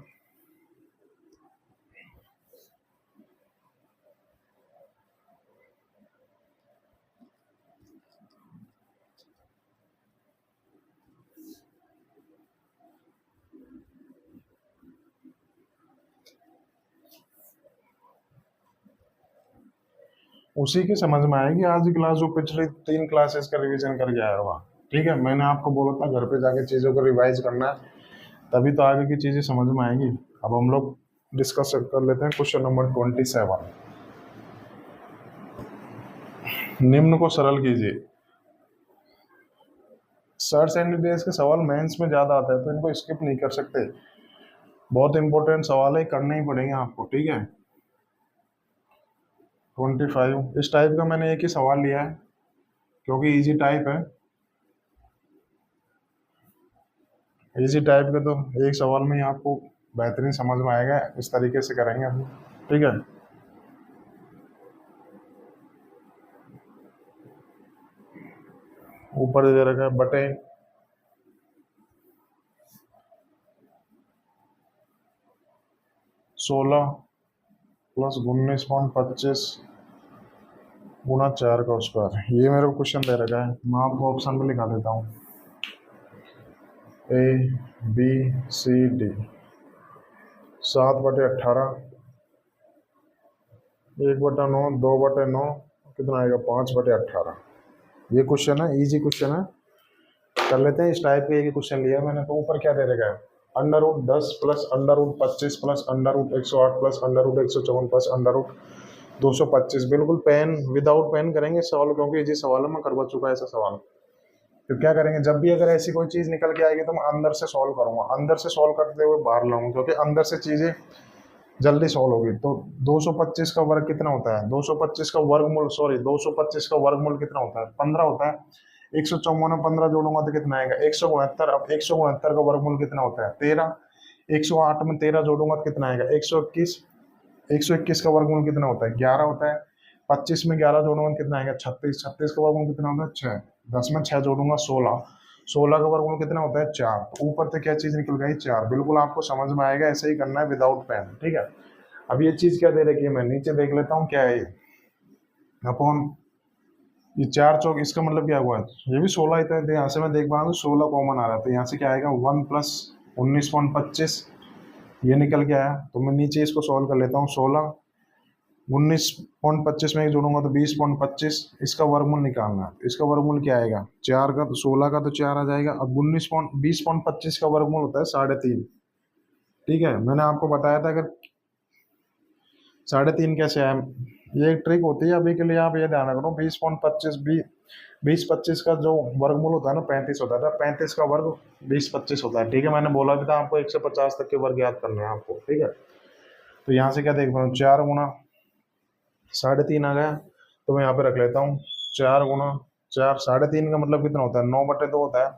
उसी की समझ में आएगी आज की क्लास, जो पिछली 3 क्लासेस का रिवीजन करके आया हुआ। ठीक है, मैंने आपको बोला था घर पे जाके चीज़ों को रिवाइज करना है, तभी तो आगे की चीज़ें समझ में आएंगी। अब हम लोग डिस्कस कर लेते हैं क्वेश्चन नंबर 27। निम्न को सरल कीजिए। सर्च एंड डिटेल्स के सवाल मेंस में ज़्यादा आता है, तो इनको स्किप नहीं कर सकते। बहुत इंपॉर्टेंट सवाल है, करने ही पड़ेंगे आपको। ठीक है, 25 इस टाइप का मैंने एक ही सवाल लिया है, क्योंकि इजी टाइप है। इजी टाइप के तो एक सवाल में ही आपको बेहतरीन समझ में आएगा। इस तरीके से करेंगे हम। ठीक है, ऊपर दे रखा है बटे 16 प्लस 19.25 गुना 4 का स्क्वायर। ये मेरे को क्वेश्चन दे रखा है, मैं आपको ऑप्शन में लिखा देता हूँ। ए बी सी डी 7/18, 1/9, 2/9, कितना आएगा 5/18। ये क्वेश्चन है, इजी क्वेश्चन है, कर लेते हैं। इस टाइप के एक ही क्वेश्चन लिया मैंने। तो ऊपर क्या दे रखा है, √10 प्लस √25 प्लस √108 प्लस √154 प्लस √225। बिल्कुल पेन विदाउट पेन करेंगे सवाल, क्योंकि इजी सवाल है, मैं करवा चुका है ऐसा सवाल। तो क्या करेंगे, जब भी अगर ऐसी कोई चीज निकल के आएगी तो मैं अंदर से सॉल्व करूंगा, अंदर से सॉल्व करते हुए बाहर लाऊंगा, क्योंकि अंदर से चीजें जल्दी सॉल्व होगी। तो 225 का वर्ग कितना होता है, 225 का वर्गमूल, सॉरी 225 का वर्गमूल कितना होता है, 15 होता है। 154 में 15 जोड़ूंगा तो कितना आएगा 169। अब 169 का वर्गमूल कितना होता है 13। 108 में 13 जोड़ूंगा तो कितना आएगा 121। 121 का वर्गमूल कितना होता है 11 होता है। 25 में 11 जोड़ूंगा तो कितना आएगा 36। 36 का वर्गमूल कितना होता है 6। 10 में 6 जोड़ूंगा 16। 16 का वर्गमूल कितना होता है 4। तो ऊपर से क्या चीज निकल गई 4। बिल्कुल आपको समझ में आएगा, ऐसे ही करना है विदाउट पेन। ठीक है, अब ये चीज क्या दे रखी है, मैं नीचे देख लेता हूँ क्या है ये। अपॉन ये 4 चौक, इसका मतलब क्या हुआ, ये भी 16 ही था, तो यहाँ से मैं देख पा रहा हूँ 16 कॉमन आ रहा है, तो यहाँ से क्या आएगा 1 प्लस 19.25 ये निकल के आया। तो मैं नीचे इसको सॉल्व कर लेता हूँ। 16 19.25 में एक जोड़ूंगा तो 20.25, इसका वर्गमूल निकालना है। इसका वर्गमूल क्या आएगा 4 का, तो 16 का तो 4 आ जाएगा। अब 20.25 का वर्गमूल होता है 3.5। ठीक है, मैंने आपको बताया था अगर 3.5 कैसे आया, ये एक ट्रिक होती है। अभी के लिए आप ये ध्यान रखो, 20.25 20-25 का जो वर्गमूल होता है ना 35 होता है, 35 का वर्ग 20-25 होता है। ठीक है, मैंने बोला भी था आपको 1 से 50 तक के वर्ग याद करने हैं आपको। ठीक है, तो यहाँ से क्या देख पा रहा हूँ 4 गुना 3.5 आ गया, तो मैं यहाँ पे रख लेता हूँ 4 गुना 4। 3.5 का मतलब कितना होता है 9/2 होता है,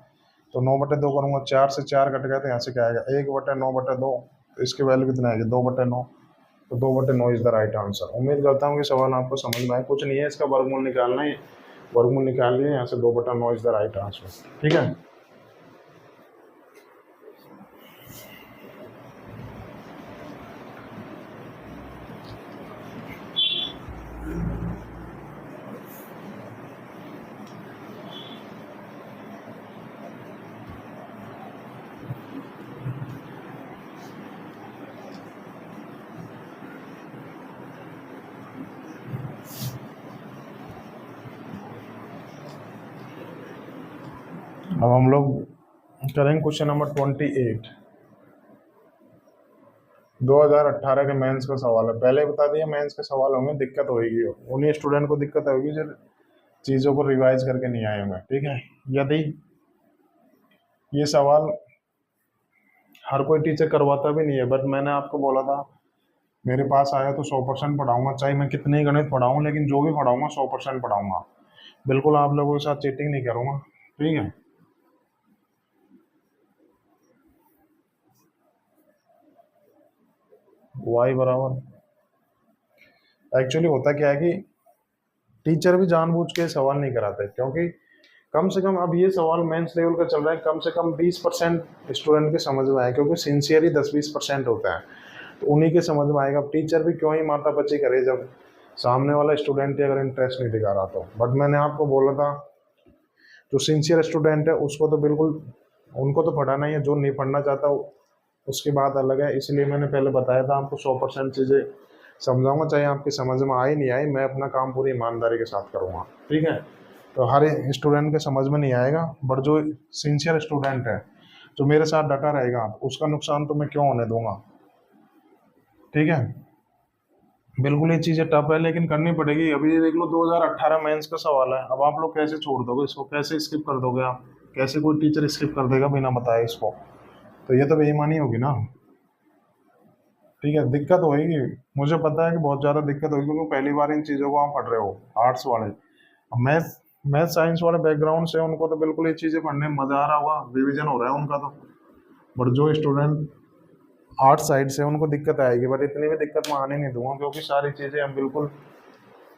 तो 9/2 करूँगा, 4 से 4 कट गया, तो यहाँ से क्या आएगा 1/9/2। तो इसकी वैल्यू कितना आएगी 2/9। तो 2/9 इज द राइट आंसर। उम्मीद करता हूँ कि सवाल आपको समझ में आए। कुछ नहीं है, इसका वर्गमूल निकालना है, वर्गमूल निकाल लिए, यहाँ से 2/9 इज द राइट आंसर। ठीक है, अब हम लोग करेंगे क्वेश्चन नंबर 28। 2018 के मेंस का सवाल है। पहले बता दिया मेंस के सवाल होंगे, दिक्कत होगी, उन्हीं स्टूडेंट को दिक्कत होगी जो चीज़ों को रिवाइज करके नहीं आए होंगे। ठीक है, यदि ये सवाल हर कोई टीचर करवाता भी नहीं है, बट मैंने आपको बोला था मेरे पास आया तो 100% पढ़ाऊंगा, चाहे मैं कितने ही गणित पढ़ाऊँ, लेकिन जो भी पढ़ाऊंगा 100% पढ़ाऊंगा। बिल्कुल आप लोगों के साथ चीटिंग नहीं करूँगा। ठीक है। y बराबर, एक्चुअली होता क्या है कि टीचर भी जानबूझ के सवाल नहीं कराते, क्योंकि कम से कम अब ये सवाल मेंस लेवल का चल रहा है, कम से कम 20% स्टूडेंट के समझ में आए, क्योंकि सिंसियर ही 10-20% होता है, तो उन्हीं के समझ में आएगा। अब टीचर भी क्यों ही माथापच्ची करे जब सामने वाला स्टूडेंट ही अगर इंटरेस्ट नहीं दिखा रहा तो। बट मैंने आपको बोला था जो सिंसियर स्टूडेंट है उसको तो बिल्कुल, उनको तो पढ़ाना ही है, जो नहीं पढ़ना चाहता उसकी बात अलग है। इसलिए मैंने पहले बताया था आपको 100% चीज़ें समझाऊंगा, चाहे आपकी समझ में आए नहीं आए, मैं अपना काम पूरी ईमानदारी के साथ करूँगा, ठीक है। तो हर स्टूडेंट के समझ में नहीं आएगा, बट जो सिंसियर स्टूडेंट है जो मेरे साथ डटा रहेगा उसका नुकसान तो मैं क्यों होने दूंगा, ठीक है। बिल्कुल ये चीज़ें टफ है लेकिन करनी पड़ेगी। अभी ये देख लो 2018 मेंस का सवाल है, अब आप लोग कैसे छोड़ दोगे इसको, कैसे स्किप कर दोगे आप, कैसे कोई टीचर स्किप कर देगा बिना बताए इसको, तो ये तो बेईमानी होगी ना, ठीक है। दिक्कत होगी, मुझे पता है कि बहुत ज़्यादा दिक्कत होगी, क्योंकि पहली बार इन चीज़ों को आप पढ़ रहे हो, आर्ट्स वाले। अब मैथ साइंस वाले बैकग्राउंड से उनको तो बिल्कुल ये चीज़ें पढ़ने में मज़ा आ रहा होगा, रिविजन हो रहा है उनका तो। बट जो स्टूडेंट आर्ट साइड से उनको दिक्कत आएगी, बट इतनी भी दिक्कत मैं आने नहीं दूंगा, क्योंकि सारी चीज़ें हम बिल्कुल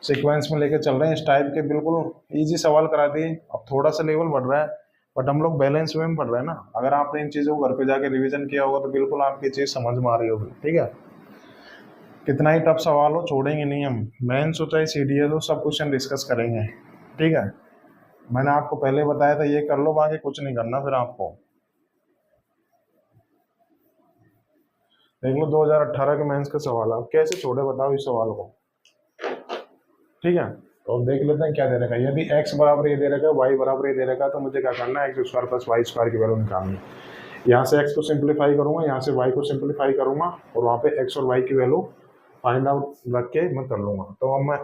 सीक्वेंस में लेके चल रहे हैं। इस टाइप के बिल्कुल इजी सवाल करा दिए, अब थोड़ा सा लेवल बढ़ रहा है, बट हम लोग बैलेंस वे में पढ़ रहे हैं ना। अगर आपने इन चीज़ों को घर पे जाके रिवीजन किया होगा तो बिल्कुल आपकी चीज़ समझ में आ रही होगी, ठीक है। कितना ही टफ सवाल हो छोड़ेंगे नहीं हम, मेंस हो चाहे सीडीएस हो, सब क्वेश्चन डिस्कस करेंगे, ठीक है। मैंने आपको पहले बताया था ये कर लो, बाकी कुछ नहीं करना फिर आपको। देख लो 2018 के मेंस का सवाल है, अब कैसे छोड़े बताओ इस सवाल को, ठीक है। तो अब देख लेते हैं क्या दे रखा है। यदि x बराबर ये दे रखा है, y बराबर ये दे रखा है, तो मुझे क्या करना है, x square plus y square की वैल्यू निकालनी है। यहाँ से x को सिंप्लीफाई करूंगा, यहाँ से y को सिंप्लीफाई करूंगा, और वहाँ पे x और y की वैल्यू फाइंड आउट रख के मैं कर लूंगा। तो अब मैं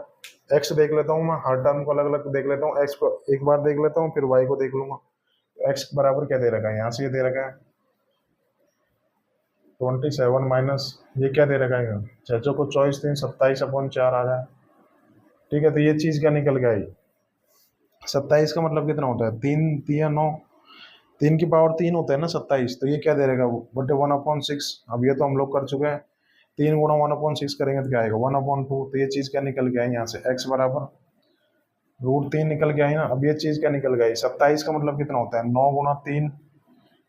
x देख लेता हूँ, मैं हर टर्म को अलग अलग देख लेता हूँ, x को एक बार देख लेता हूँ, फिर y को देख लूंगा। तो x बराबर क्या दे रखा है, यहाँ से ये दे रखा है 27 माइनस ये क्या दे रखा है, 6 को 24 3 27/4 आ जाए, ठीक है। तो ये चीज़ क्या निकल गई, 27 का मतलब कितना होता है, 3 3 9, 3 की पावर 3 होता है ना 27, तो ये क्या दे रहेगा बटे 1/6। अब ये तो हम लोग कर चुके हैं, 3 × 1/6 करेंगे तो क्या आएगा 1/2। तो ये चीज़ क्या निकल गया है, यहाँ से x बराबर √3 निकल गया है ना। अब ये चीज़ क्या निकल गई, 27 का मतलब कितना होता है 9 ×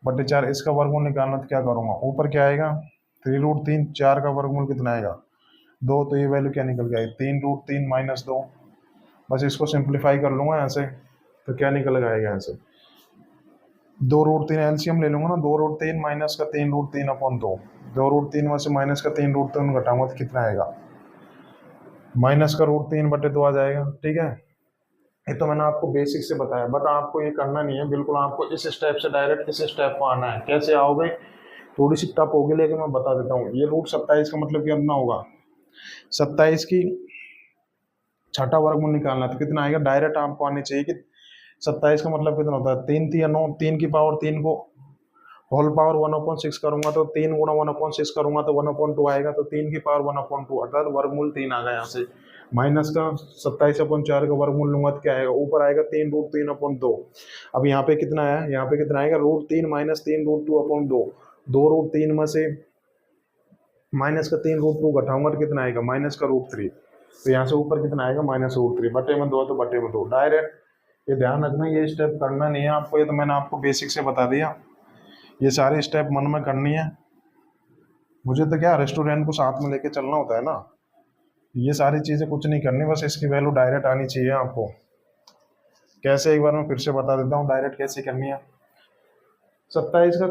3/4, इसका वर्गमूल निकालना तो क्या करूँगा, ऊपर क्या आएगा 3√3, 4 का वर्गमूल कितना आएगा 2, तो ये वैल्यू क्या निकल गई 3√3 - 2। बस इसको सिंप्लीफाई कर लूंगा यहाँ से, तो क्या निकल जाएगा यहाँ से 2√3 एलसीएम ले लूंगा ना, 2√3 माइनस का 3√3/2, 2√3 में से माइनस का 3√3 घटाऊंगा तो कितना आएगा, माइनस का √3/2 आ जाएगा, ठीक है। ये तो मैंने आपको बेसिक से बताया, बट आपको ये करना नहीं है, बिल्कुल आपको इस स्टेप से डायरेक्ट इस स्टेप पर आना है। कैसे आओगे, थोड़ी सी टफ होगी लेकिन मैं बता देता हूँ। ये √27 का मतलब कितना होगा, 27 की छठा वर्गमूल निकालना तो कितना आएगा, डायरेक्ट आपको आनी चाहिए कि 27 का मतलब कितना होता है 3 3 9, 3 की पावर 3 को होल पावर 1/6 करूंगा तो 3 × 1/6 करूंगा तो 1/2 आएगा, तो 3 की पावर 1/2 अर्थात वर्गमूल 3 आ गया यहाँ से। माइनस का 27/4 का वर्गमूल लूंगा तो क्या आएगा, ऊपर आएगा 3√3/2। अब यहाँ पे कितना है, यहाँ पे कितना आएगा √3 माइनस 3√2/2, 2√3 में से माइनस का 3√2 घटाऊंगा तो कितना आएगा माइनस का √3। तो यहाँ से ऊपर कितना आएगा -√3, बटे में 2 तो बटे में 2 डायरेक्ट। ये ध्यान रखना, ये स्टेप करना नहीं है आपको, ये तो मैंने आपको बेसिक से बता दिया, ये सारे स्टेप मन में करनी है। मुझे तो क्या रेस्टोरेंट को साथ में लेके चलना होता है ना, ये सारी चीज़ें कुछ नहीं करनी, बस इसकी वैल्यू डायरेक्ट आनी चाहिए आपको। कैसे, एक बार मैं फिर से बता देता हूँ डायरेक्ट कैसे करनी है। 27 का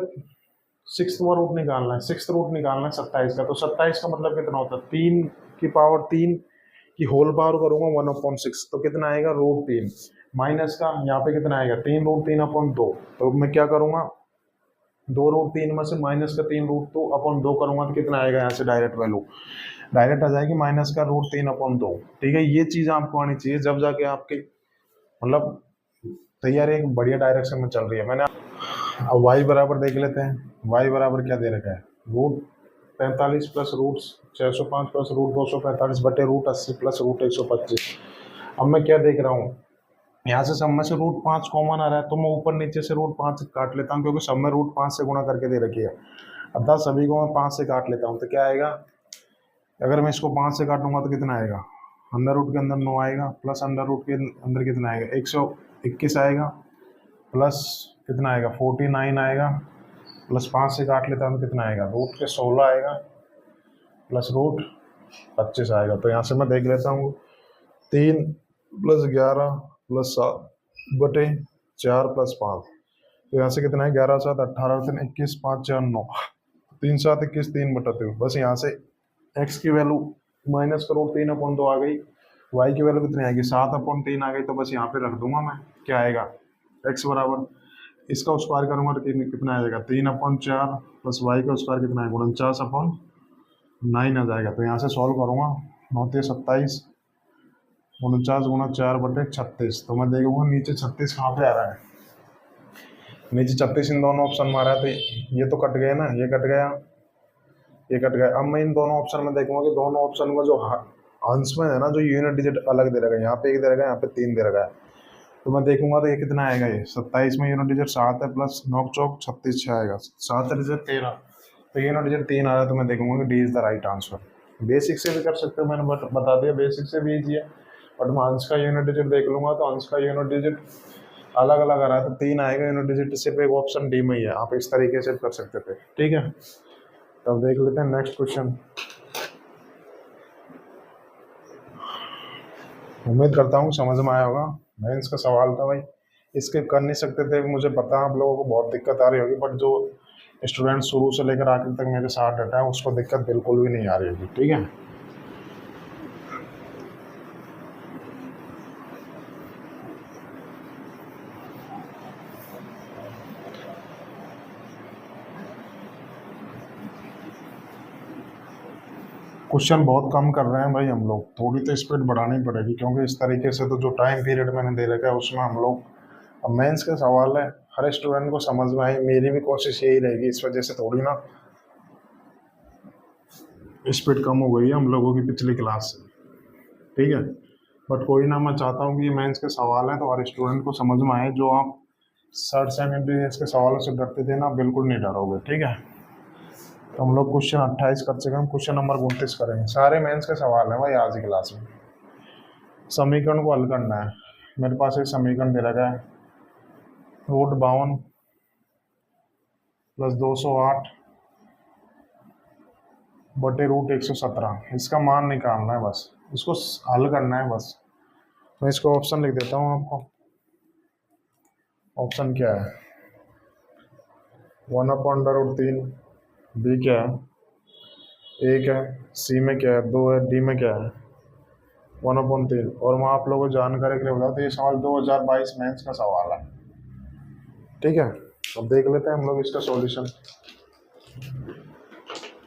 6वां रूट निकालना है, 6th रूट निकालना है 27 का। तो 27 का मतलब कितना होता है 3 की पावर 3 की होल पावर करूंगा 1/6, तो कितना आएगा √3 माइनस का यहाँ पे कितना आएगा 3√3/2। तो मैं क्या करूंगा 2√3 में से माइनस का 3√2/2 करूंगा तो कितना आएगा, यहाँ से डायरेक्ट वैल्यू डायरेक्ट आ जाएगी माइनस का √3/2, ठीक है। ये चीज़ आपको आनी चाहिए, जब जाके आपकी मतलब तैयारी एक बढ़िया डायरेक्शन में चल रही है। मैंने अब y बराबर देख लेते हैं, y बराबर क्या दे रखा है √45 प्लस √605 प्लस √245 बटे √80 प्लस √125। अब मैं क्या देख रहा हूँ यहाँ से सब में से रूट 5 कॉमन आ रहा है, तो मैं ऊपर नीचे से रूट 5 काट लेता हूँ, क्योंकि सब में रूट 5 से गुणा करके दे रखी है। अर्थात सभी को मैं 5 से काट लेता हूँ, तो क्या आएगा, अगर मैं इसको 5 से काटूंगा तो कितना आएगा, अंडर रूट के अंदर 9 आएगा, प्लस अंडर रूट के अंदर कितना आएगा, 121 आएगा, प्लस कितना आएगा 49 आएगा, प्लस 5 से काट लेता हूँ तो कितना आएगा, रूट के 16 आएगा, प्लस रूट 25 आएगा। तो यहाँ से मैं देख लेता हूँ, 3 प्लस 11 प्लस 7 बटे 4 प्लस 5, तो यहाँ से कितना है, 11 7 18 3 21 5 4 9, 3 7 21 3 बटा 2। बस यहाँ से एक्स की वैल्यू माइनस करो 3/2 आ गई, वाई की वैल्यू कितनी आएगी 7/3 आ गई, तो बस यहाँ पे रख दूंगा मैं, क्या आएगा, एक्स बराबर, इसका स्क्वायर करूंगा तो कितना आ जाएगा, 3/4 प्लस वाई का स्क्वायर कितना है, 49/9 आ जाएगा। तो यहाँ से सॉल्व करूंगा, 9 27 49 × 4/36, तो मैं देखूंगा नीचे 36 कहाँ पे आ रहा है, नीचे 36 इन दोनों ऑप्शन में आ रहा है, तो ये तो कट गए ना, ये कट गया, ये कट गया। अब मैं इन दोनों ऑप्शन में देखूंगा कि दोनों ऑप्शन में जो अंश में है ना, जो यूनिट डिजिट अलग दे रखा है, यहाँ पे 1 दे रखा है, यहाँ पे 3 दे रखा है, तो मैं देखूंगा तो ये कितना आएगा, ये 27 में यूनिट डिजिट 7 है, प्लस 9 चौक 36 आएगा, 7 डिजिट 13, तो यूनिट डिजिट 3 आ रहा है, तो मैं देखूंगा कि D is the right answer. Basic से भी कर सकते हो, मैंने बता दिया, बेसिक से भी ईजी है, बट मैं अंश का यूनिट डिजिट देख लूंगा, तो अंश का यूनिट डिजिट अलग अलग आ रहा है, तो 3 आएगा यूनिट डिजिट, सिर्फ एक ऑप्शन डी में ही है, आप इस तरीके से कर सकते थे, ठीक है। तो अब देख लेते हैं नेक्स्ट क्वेश्चन। उम्मीद करता हूँ समझ में आया होगा। मेंस का सवाल था भाई, इसके कर नहीं सकते थे, मुझे पता आप लोगों को बहुत दिक्कत आ रही होगी, बट जो स्टूडेंट शुरू से लेकर आखिर तक मेरे साथ रहता है उसको दिक्कत बिल्कुल भी नहीं आ रही होगी, ठीक है। क्वेश्चन बहुत कम कर रहे हैं भाई हम लोग, थोड़ी तो स्पीड बढ़ानी पड़ेगी, क्योंकि इस तरीके से तो जो टाइम पीरियड मैंने दे रखा है उसमें हम लोग, अब मेंस का सवाल है, हर स्टूडेंट को समझ में आए, मेरी भी कोशिश यही रहेगी, इस वजह से थोड़ी ना स्पीड कम हो गई है हम लोगों की पिछली क्लास से, ठीक है। बट कोई ना, मैं चाहता हूँ कि ये मेंस के सवाल है तो हर स्टूडेंट को समझ में आए, जो आप सर्च एंड इंटेलिजेंस के सवालों से डरते थे ना, बिल्कुल नहीं डरोगे, ठीक है। तो हम लोग क्वेश्चन 28 कर चुके हैं, क्वेश्चन नंबर 29 करेंगे, सारे मेंस के सवाल हैं भाई आज की क्लास में। समीकरण को हल करना है, मेरे पास एक समीकरण दे रखा है, √52 प्लस 208 बटे √117, इसका मान निकालना है, बस इसको हल करना है बस। मैं इसको ऑप्शन लिख देता हूँ आपको, ऑप्शन क्या है, 1/√3, बी क्या है 1 है, सी में क्या है 2 है, डी में क्या है 1/3। और मैं आप लोगों को जानकारी के लिए बताऊँ तो ये सवाल 2022 मेंस का सवाल है, ठीक है। अब देख लेते हैं हम लोग इसका सॉल्यूशन।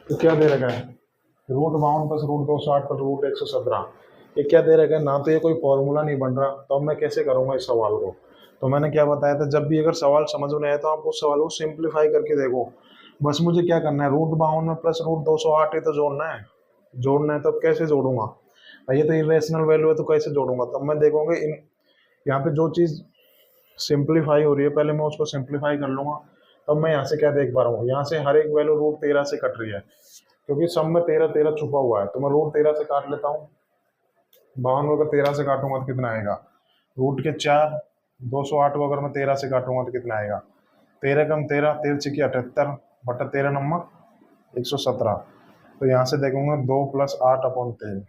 तो क्या दे रखा है, √52 प्लस √208 पर √117, ये क्या दे रखा है ना, तो ये कोई फॉर्मूला नहीं बन रहा, तो अब मैं कैसे करूँगा इस सवाल को। तो मैंने क्या बताया था, जब भी अगर सवाल समझ में आए तो आप उस सवाल को सिंप्लीफाई करके देखो। बस मुझे क्या करना है, √52 में प्लस √208 ही तो जोड़ना है, तो अब कैसे जोड़ूंगा, ये तो इरेशनल वैल्यू है, तो कैसे जोड़ूंगा। तब मैं देखूंगा इन यहाँ पे जो चीज़ सिंप्लीफाई हो रही है, पहले मैं उसको सिंप्लीफाई कर लूंगा, तब मैं यहाँ से क्या देख पा रहा हूँ, यहाँ से हर एक वैल्यू √13 से कट रही है, क्योंकि सब में 13 13 छुपा हुआ है, तो मैं √13 से काट लेता हूँ। 52 को 13 से काटूंगा तो कितना आएगा, √4, 208 को अगर मैं 13 से काटूंगा तो कितना आएगा, 13 कम 13, 13 छिकी 78 बटा 13 नंबर 117। तो यहाँ से देखूंगा 2 + 8/3,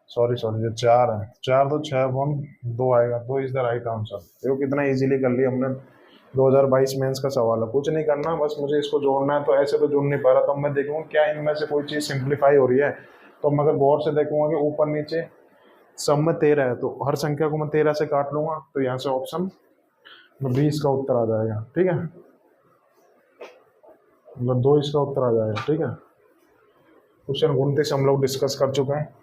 सॉरी ये 4 है, 4 तो 6/2 आएगा, 2 इज द राइट आंसर। देखो कितना इजीली कर लिया हमने, 2022 मेंस का सवाल है, कुछ नहीं करना, बस मुझे इसको जोड़ना है। तो ऐसे तो जोड़ नहीं पा रहा, तो मैं देखूंगा क्या इनमें से कोई चीज़ सिंप्लीफाई हो रही है, तो मैं अगर गौर से देखूंगा कि ऊपर नीचे सब में 13 है, तो हर संख्या को मैं 13 से काट लूंगा, तो यहाँ से ऑप्शन 20 का उत्तर आ जाएगा, ठीक है, मतलब 2 इसका उत्तर आ जाएगा, ठीक है। क्वेश्चन 29 हम लोग डिस्कस कर चुके हैं।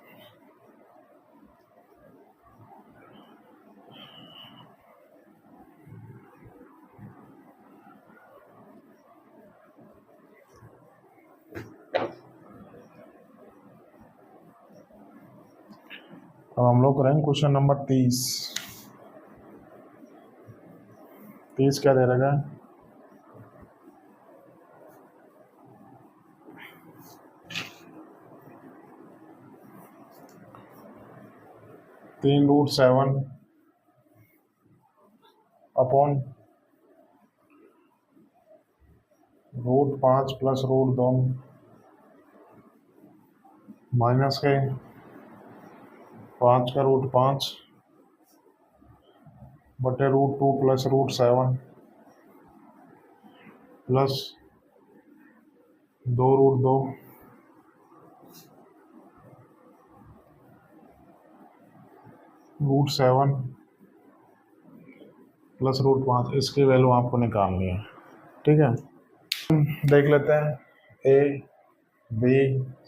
अब हम लोग करेंगे क्वेश्चन नंबर 30। 30 क्या दे रखा है, 3√7 अपॉन √5 प्लस √2 माइनस के 5 का √5 बटे √2 प्लस √7 प्लस 2√2 √7 प्लस √5, इसकी वैल्यू आपको निकालनी है। ठीक है, देख लेते हैं ए बी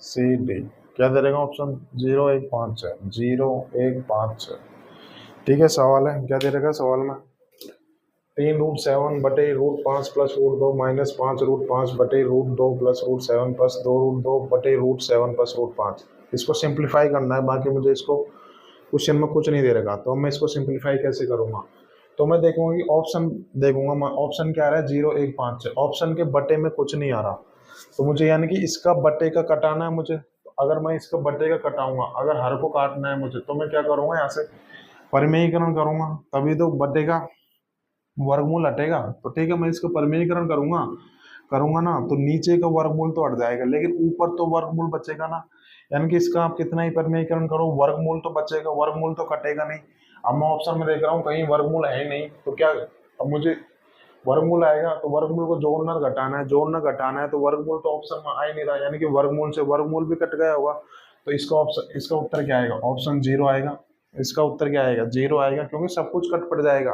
सी डी क्या दे देगा ऑप्शन 0 1 5 है, 0 1 5 है। ठीक है, सवाल है क्या दे देगा सवाल में, 3√7 बटे √5 प्लस √2 माइनस 5√5 बटे √2 प्लस √7 प्लस 2√2 बटे √7 प्लस √5। इसको सिंप्लीफाई करना है, बाकी मुझे इसको क्वेश्चन में कुछ नहीं दे रखा, तो मैं इसको सिंप्लीफाई कैसे करूँगा, तो मैं देखूंगा कि ऑप्शन देखूंगा, मैं ऑप्शन क्या आ रहा है 0 1 5 है, ऑप्शन के बटे में कुछ नहीं आ रहा, तो मुझे यानी कि इसका बटे का कटाना है मुझे। तो अगर मैं इसका बटे का कटाऊंगा, अगर हर को काटना है मुझे, तो मैं क्या करूंगा, यहाँ से परिमेयीकरण करूंगा, तभी तो बटे का वर्गमूल हटेगा। तो ठीक है, मैं इसका परिमेयीकरण करूंगा करूंगा ना, तो नीचे का वर्गमूल तो हट जाएगा, लेकिन ऊपर तो वर्गमूल बचेगा ना, यानी कि इसका आप कितना ही परिमेयीकरण करो वर्गमूल तो बचेगा, वर्गमूल तो कटेगा नहीं। अब मैं ऑप्शन में देख रहा हूँ कहीं वर्गमूल है ही नहीं, तो क्या, अब मुझे वर्गमूल आएगा तो वर्गमूल को जोड़ना घटाना है, जोड़ना घटाना है, तो वर्गमूल तो ऑप्शन में आ ही नहीं रहा, यानी कि वर्गमूल से वर्गमूल भी कट गया होगा, तो इसका ऑप्शन, इसका उत्तर क्या आएगा, ऑप्शन 0 आएगा। इसका उत्तर क्या आएगा, 0 आएगा, क्योंकि सब कुछ कट पड़ जाएगा।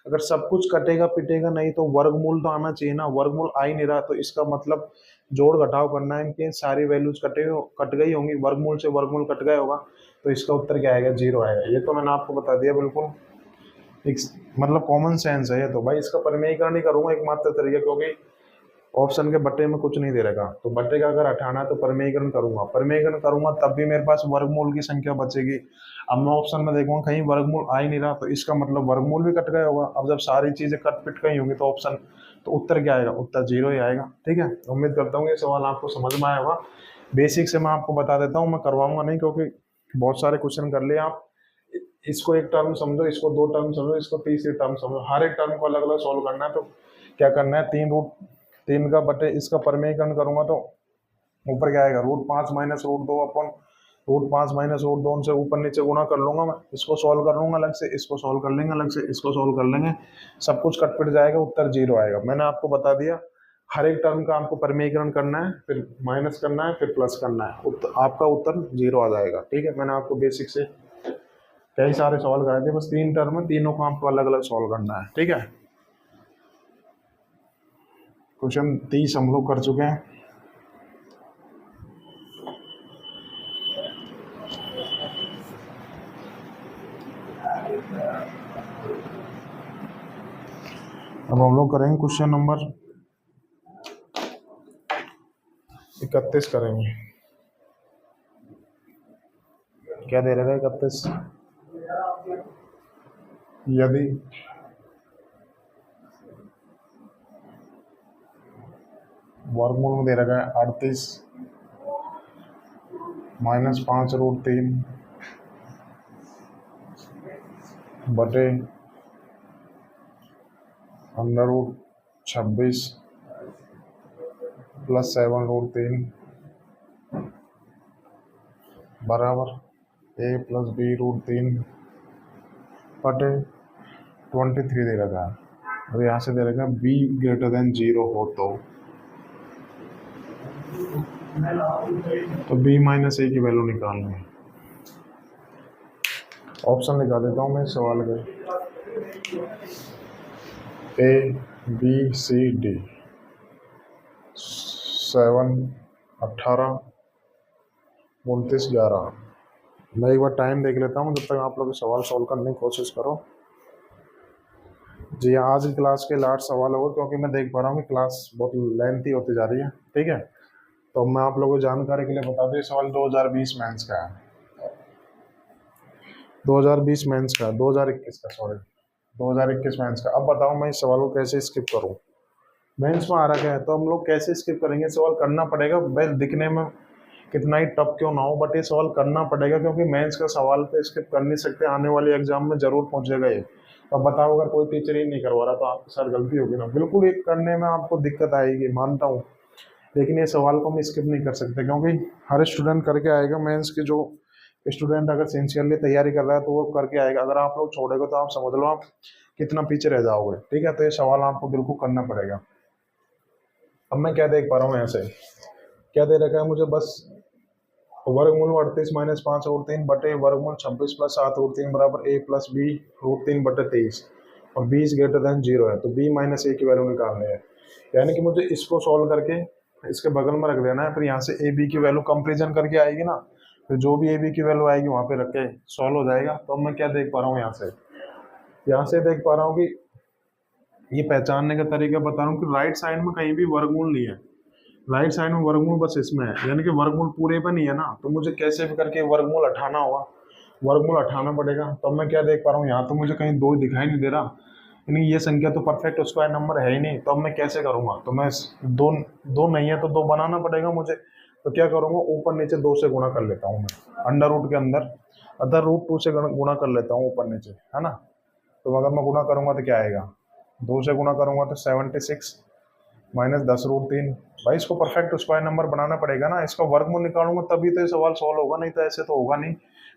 अगर सब कुछ कटेगा पिटेगा नहीं तो वर्गमूल तो आना चाहिए ना, वर्गमूल आ ही नहीं रहा, तो इसका मतलब जोड़ घटाव करना है, इनकी सारी वैल्यूज कट गई होंगी, वर्गमूल से वर्गमूल कट गया होगा, तो इसका उत्तर क्या आएगा, 0 आएगा। ये तो मैंने आपको बता दिया, बिल्कुल एक मतलब कॉमन सेंस है ये तो भाई। इसका परिमेयीकरण नहीं करूंगा एकमात्र तरीका, क्योंकि ऑप्शन के बट्टे में कुछ नहीं दे रखा, तो बट्टे का अगर हटाना है तो परिमेयीकरण करूंगा, परिमेयीकरण करूंगा तब भी मेरे पास वर्गमूल की संख्या बचेगी। अब मैं ऑप्शन में देखूंगा कहीं वर्गमूल आ ही नहीं रहा, तो इसका मतलब वर्गमूल भी कट गया होगा। अब जब सारी चीजें कट पिट गई होंगी तो ऑप्शन, तो उत्तर क्या आएगा, उत्तर 0 ही आएगा। ठीक है, उम्मीद करता हूँ ये सवाल आपको समझ में आया होगा। बेसिक से मैं आपको बता देता हूँ, मैं करवाऊंगा नहीं क्योंकि बहुत सारे क्वेश्चन कर लिए आप। इसको एक टर्म समझो, इसको 2 टर्म समझो, इसको तीसरी टर्म समझो, हर एक टर्म को अलग अलग सोल्व करना है। तो क्या करना है, 3 का बटे इसका परिमेयीकरण करूंगा तो ऊपर क्या आएगा, √5 माइनस √2 अपन √5 माइनस √2 से ऊपर नीचे गुणा कर लूंगा मैं, इसको सॉल्व कर लूंगा अलग से, इसको सॉल्व कर लेंगे अलग से, इसको सॉल्व कर लेंगे, सब कुछ कट पिट जाएगा, उत्तर 0 आएगा। मैंने आपको बता दिया हर एक टर्म का आपको परिमेयीकरण करना है, फिर माइनस करना है, फिर प्लस करना है, आपका उत्तर 0 आ जाएगा। ठीक है, मैंने आपको बेसिक से कई सारे सवाल कराए थे, बस 3 टर्म है, तीनों को आपको अलग अलग सॉल्व करना है। ठीक है, क्वेश्चन 30 हम लोग कर चुके हैं। अब हम लोग करेंगे क्वेश्चन नंबर 31 करेंगे। क्या दे रहा है 31, यदि वर्गमूल में दे रखा है 38 माइनस 5√3 बटे √26 प्लस 7√3 बराबर a प्लस b√3 बटे 23 दे रखा है। अब यहाँ से दे रखा है b ग्रेटर देन 0 हो तो b माइनस a की वैल्यू निकालनी है। ऑप्शन लिखा देता हूँ मैं सवाल के, a b c d 7 18 29 11। मैं एक बार टाइम देख लेता हूँ जब तक आप लोग सवाल सॉल्व करने की कोशिश करो। जी हाँ, आज की क्लास के लास्ट सवाल होगा, क्योंकि मैं देख पा रहा हूँ कि क्लास बहुत लेंथी होती जा रही है। ठीक है, तो मैं आप लोगों को जानकारी के लिए बता दूं, सवाल 2020 मेंस का है, 2020 मेंस का, 2021 का सॉरी, 2021 मेंस का। अब बताओ मैं इस सवाल को कैसे स्किप करूं। मेंस में आ रखा है तो हम लोग कैसे स्किप करेंगे, सवाल करना पड़ेगा भाई, दिखने में कितना ही टफ क्यों ना हो बट ये सवाल करना पड़ेगा, क्योंकि मेंस का सवाल पे स्किप कर नहीं सकते, आने वाले एग्जाम में जरूर पहुंचेगा ये। अब बताओ अगर कोई टीचर ही नहीं करवा रहा तो आपके साथ गलती होगी ना, बिल्कुल ये करने में आपको दिक्कत आएगी मानता हूँ, लेकिन ये सवाल को हम स्किप नहीं कर सकते, क्योंकि हर स्टूडेंट करके आएगा। मेंस की जो स्टूडेंट अगर सिंसियरली तैयारी कर रहा है तो वो करके आएगा, अगर आप लोग छोड़ेगे तो आप समझ लो आप कितना पीछे रह जाओगे। ठीक है, तो ये सवाल आपको बिल्कुल करना पड़ेगा। अब मैं क्या देख पा रहा हूँ, ऐसे क्या दे रखा है मुझे, बस वर्गमूल 38 माइनस 5/3 बटे वर्गमूल 26 प्लस 7/3 बराबर a प्लस बी √3 बटे 23 और b इज ग्रेटर देन 0 है, तो b माइनस a की वैल्यू निकालनी है। यानी कि मुझे इसको सॉल्व करके इसके बगल में रख देना है, फिर यहाँ से ए बी की वैल्यू कंपेरिजन करके आएगी ना, फिर जो भी ए बी की वैल्यू आएगी वहाँ पे रख के सॉल्व हो जाएगा। तो अब मैं क्या देख पा रहा हूँ, यहाँ से देख पा रहा हूँ कि ये पहचानने का तरीका बता रहा हूँ कि राइट साइड में कहीं भी वर्गमूल नहीं है, राइट साइड में वर्गमूल बस इसमें है, यानी कि वर्गमूल पूरे पे नहीं है ना, तो मुझे कैसे भी करके वर्गमूल हटाना होगा, वर्गमूल हटाना पड़ेगा। तो मैं क्या देख पा रहा हूँ, यहाँ तो मुझे कहीं 2 दिखाई नहीं दे रहा, यानी ये संख्या तो परफेक्ट स्क्वायर नंबर है ही नहीं, तो अब मैं कैसे करूँगा, तो मैं दो दो नहीं है तो 2 बनाना पड़ेगा मुझे। तो क्या करूँगा, ऊपर नीचे 2 से गुणा कर लेता हूँ मैं, अंडर रूट के अंदर √2 से गुणा कर लेता हूँ ऊपर नीचे, है ना। तो अगर मैं गुणा करूँगा तो क्या आएगा, 2 से गुणा करूँगा तो 76 माइनस 10√3। भाई इसको परफेक्ट स्क्वायर नंबर बनाना पड़ेगा ना, इसका वर्गमूल निकालूंगा तभी तो ये सवाल सॉल्व होगा, नहीं तो ऐसे तो होगा नहीं।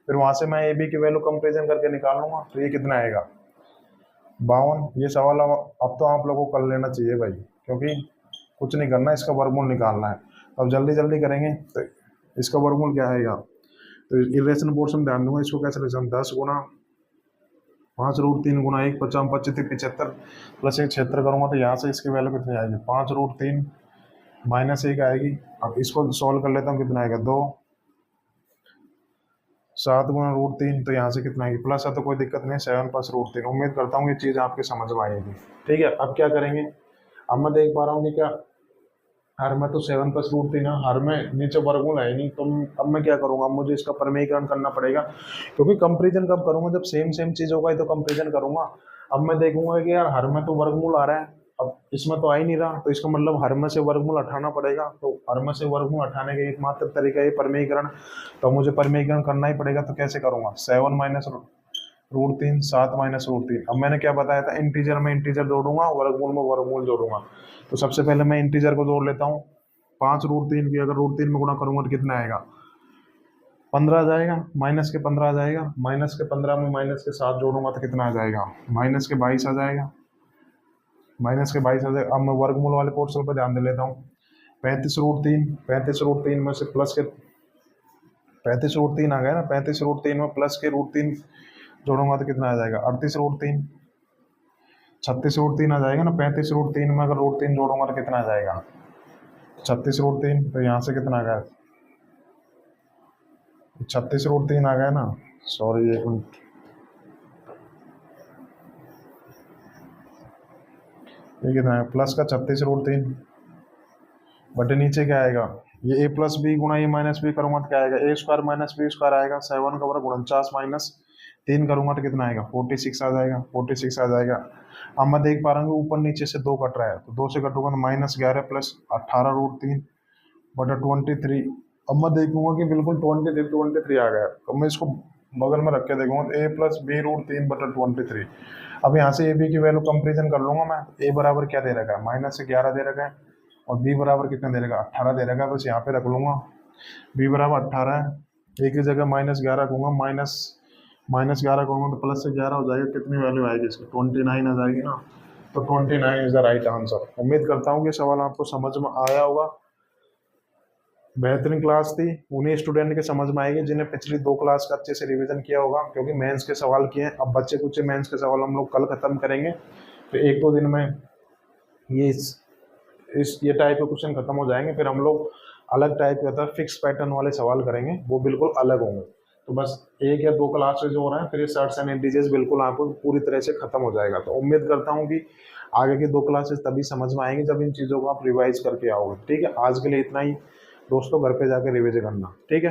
फिर वहां से मैं ए बी की वैल्यू कंपेरिजन करके निकालूंगा, तो ये कितना आएगा 52। ये सवाल अब तो आप लोगों को कर लेना चाहिए भाई, क्योंकि कुछ नहीं करना, इसका वर्गमूल निकालना है। अब जल्दी जल्दी करेंगे तो इसका वर्गमूल क्या आएगा, तो इरेशनल पोर्शन ध्यान दूंगा, इसको कैसे लिखा, 10 गुना 5√3 गुना 1 50 25 75 प्लस 1 76 करूंगा, तो यहाँ से इसकी वैल्यू कितनी आएगी 5√3 माइनस 1 आएगी। अब इसको सॉल्व कर लेता हूँ, कितना आएगा 2 7 गुना √3, तो यहाँ से कितना आएगी प्लस है तो कोई दिक्कत नहीं, 7 प्लस √3। उम्मीद करता हूँ ये चीज़ आपके समझ में आएगी। ठीक है, अब क्या करेंगे, अब मैं देख पा रहा हूँ कि क्या हर में तो 7 प्लस √3 है, हर में नीचे वर्गमूल है नहीं, तो अब मैं क्या करूँगा, अब मुझे इसका परिमेयकरण करना पड़ेगा, क्योंकि कंपेरिजन कब करूँगा, जब सेम सेम चीज़ होगा तो कंपेरिजन करूँगा। अब मैं देखूंगा कि यार हर में तो वर्गमूल आ रहा है, अब इसमें तो आ ही नहीं रहा, तो इसका मतलब हर में से वर्गमूल हटाना पड़ेगा, तो हर में से वर्गमूल हटाने का एकमात्र तरीका है परिमेयकरण, तो मुझे परिमेयकरण करना ही पड़ेगा। तो कैसे करूँगा, 7 माइनस √3 7 माइनस √3। अब मैंने क्या बताया था, इंटीजर में इंटीजर जोड़ूंगा, वर्गमूल में वर्गमूल जोड़ूंगा। तो सबसे पहले मैं इंटीजर को जोड़ लेता हूँ, 5√3 की अगर √3 में गुणा करूंगा तो कितना आएगा 15 आ जाएगा, माइनस के 15 आ जाएगा, माइनस के 15 में माइनस के 7 जोड़ूंगा तो कितना आ जाएगा माइनस के 22 आ जाएगा, माइनस के 22 आ जाएगा। अब मैं वर्गमूल वाले पोर्शन पर ध्यान दे लेता हूँ, 35√3 में से प्लस के 35√3 आ गया ना, 35√3 में प्लस के √3 जोड़ूंगा तो कितना आ जाएगा 38√3, 36√3 आ जाएगा ना, 35√3 में अगर √3 जोड़ूंगा तो कितना आ जाएगा 36√3। तो यहाँ से कितना आ गया 36√3 आ गया ना, सॉरी एक मिनट, ये कितना है प्लस का 36√3 बटे नीचे क्या आएगा, ये a प्लस बी गुना ए माइनस बी करूंगा तो क्या आएगा a square minus b square आएगा, 7 का वर्ग 49 माइनस 3 करूंगा तो कितना आएगा 46 आ जाएगा, 46 आ जाएगा। अब मैं देख पा रहा हूँ ऊपर नीचे से 2 कट रहा है, तो 2 से कटूंगा तो -11 प्लस 18√3 बटा 23। अब मैं देखूंगा कि बिल्कुल 23 आ गया, तो मैं इसको बगल में रख के देखूंगा a प्लस बी √3 बटा 23। अब यहाँ से ए बी की वैल्यू कंपेरिजन कर लूंगा मैं, a बराबर क्या दे रखा है -11 दे रखा है, और b बराबर कितना दे रखा है 18 दे रखा है, बस यहाँ पे रख लूंगा b बराबर 18 है, a की जगह -11 कहूँगा, -11 कहूँगा तो प्लस से 11 हो जाएगा, कितनी वैल्यू आएगी इसकी 29 आ जाएगी ना, तो 29 इज द राइट आंसर। उम्मीद करता हूँ कि सवाल आपको समझ में आया होगा। बेहतरीन क्लास थी, उन्हीं स्टूडेंट के समझ में आएगी जिन्हें पिछली 2 क्लास का अच्छे से रिवीजन किया होगा, क्योंकि मेंस के सवाल किए हैं, अब बच्चे कुछ मेंस के सवाल हम लोग कल खत्म करेंगे, तो 1-2 दिन में ये टाइप के क्वेश्चन खत्म हो जाएंगे, फिर हम लोग अलग टाइप के होता है फिक्स पैटर्न वाले सवाल करेंगे, वो बिल्कुल अलग होंगे। तो बस 1 या 2 क्लासेज हो रहे हैं, फिर ये सर्ट्स एंड इंटीजर्स बिल्कुल आपको पूरी तरह से खत्म हो जाएगा। तो उम्मीद करता हूँ कि आगे की 2 क्लासेज तभी समझ में आएंगी जब इन चीज़ों को आप रिवाइज करके आओगे। ठीक है, आज के लिए इतना ही दोस्तों, घर पे जाकर रिवीजन करना। ठीक है।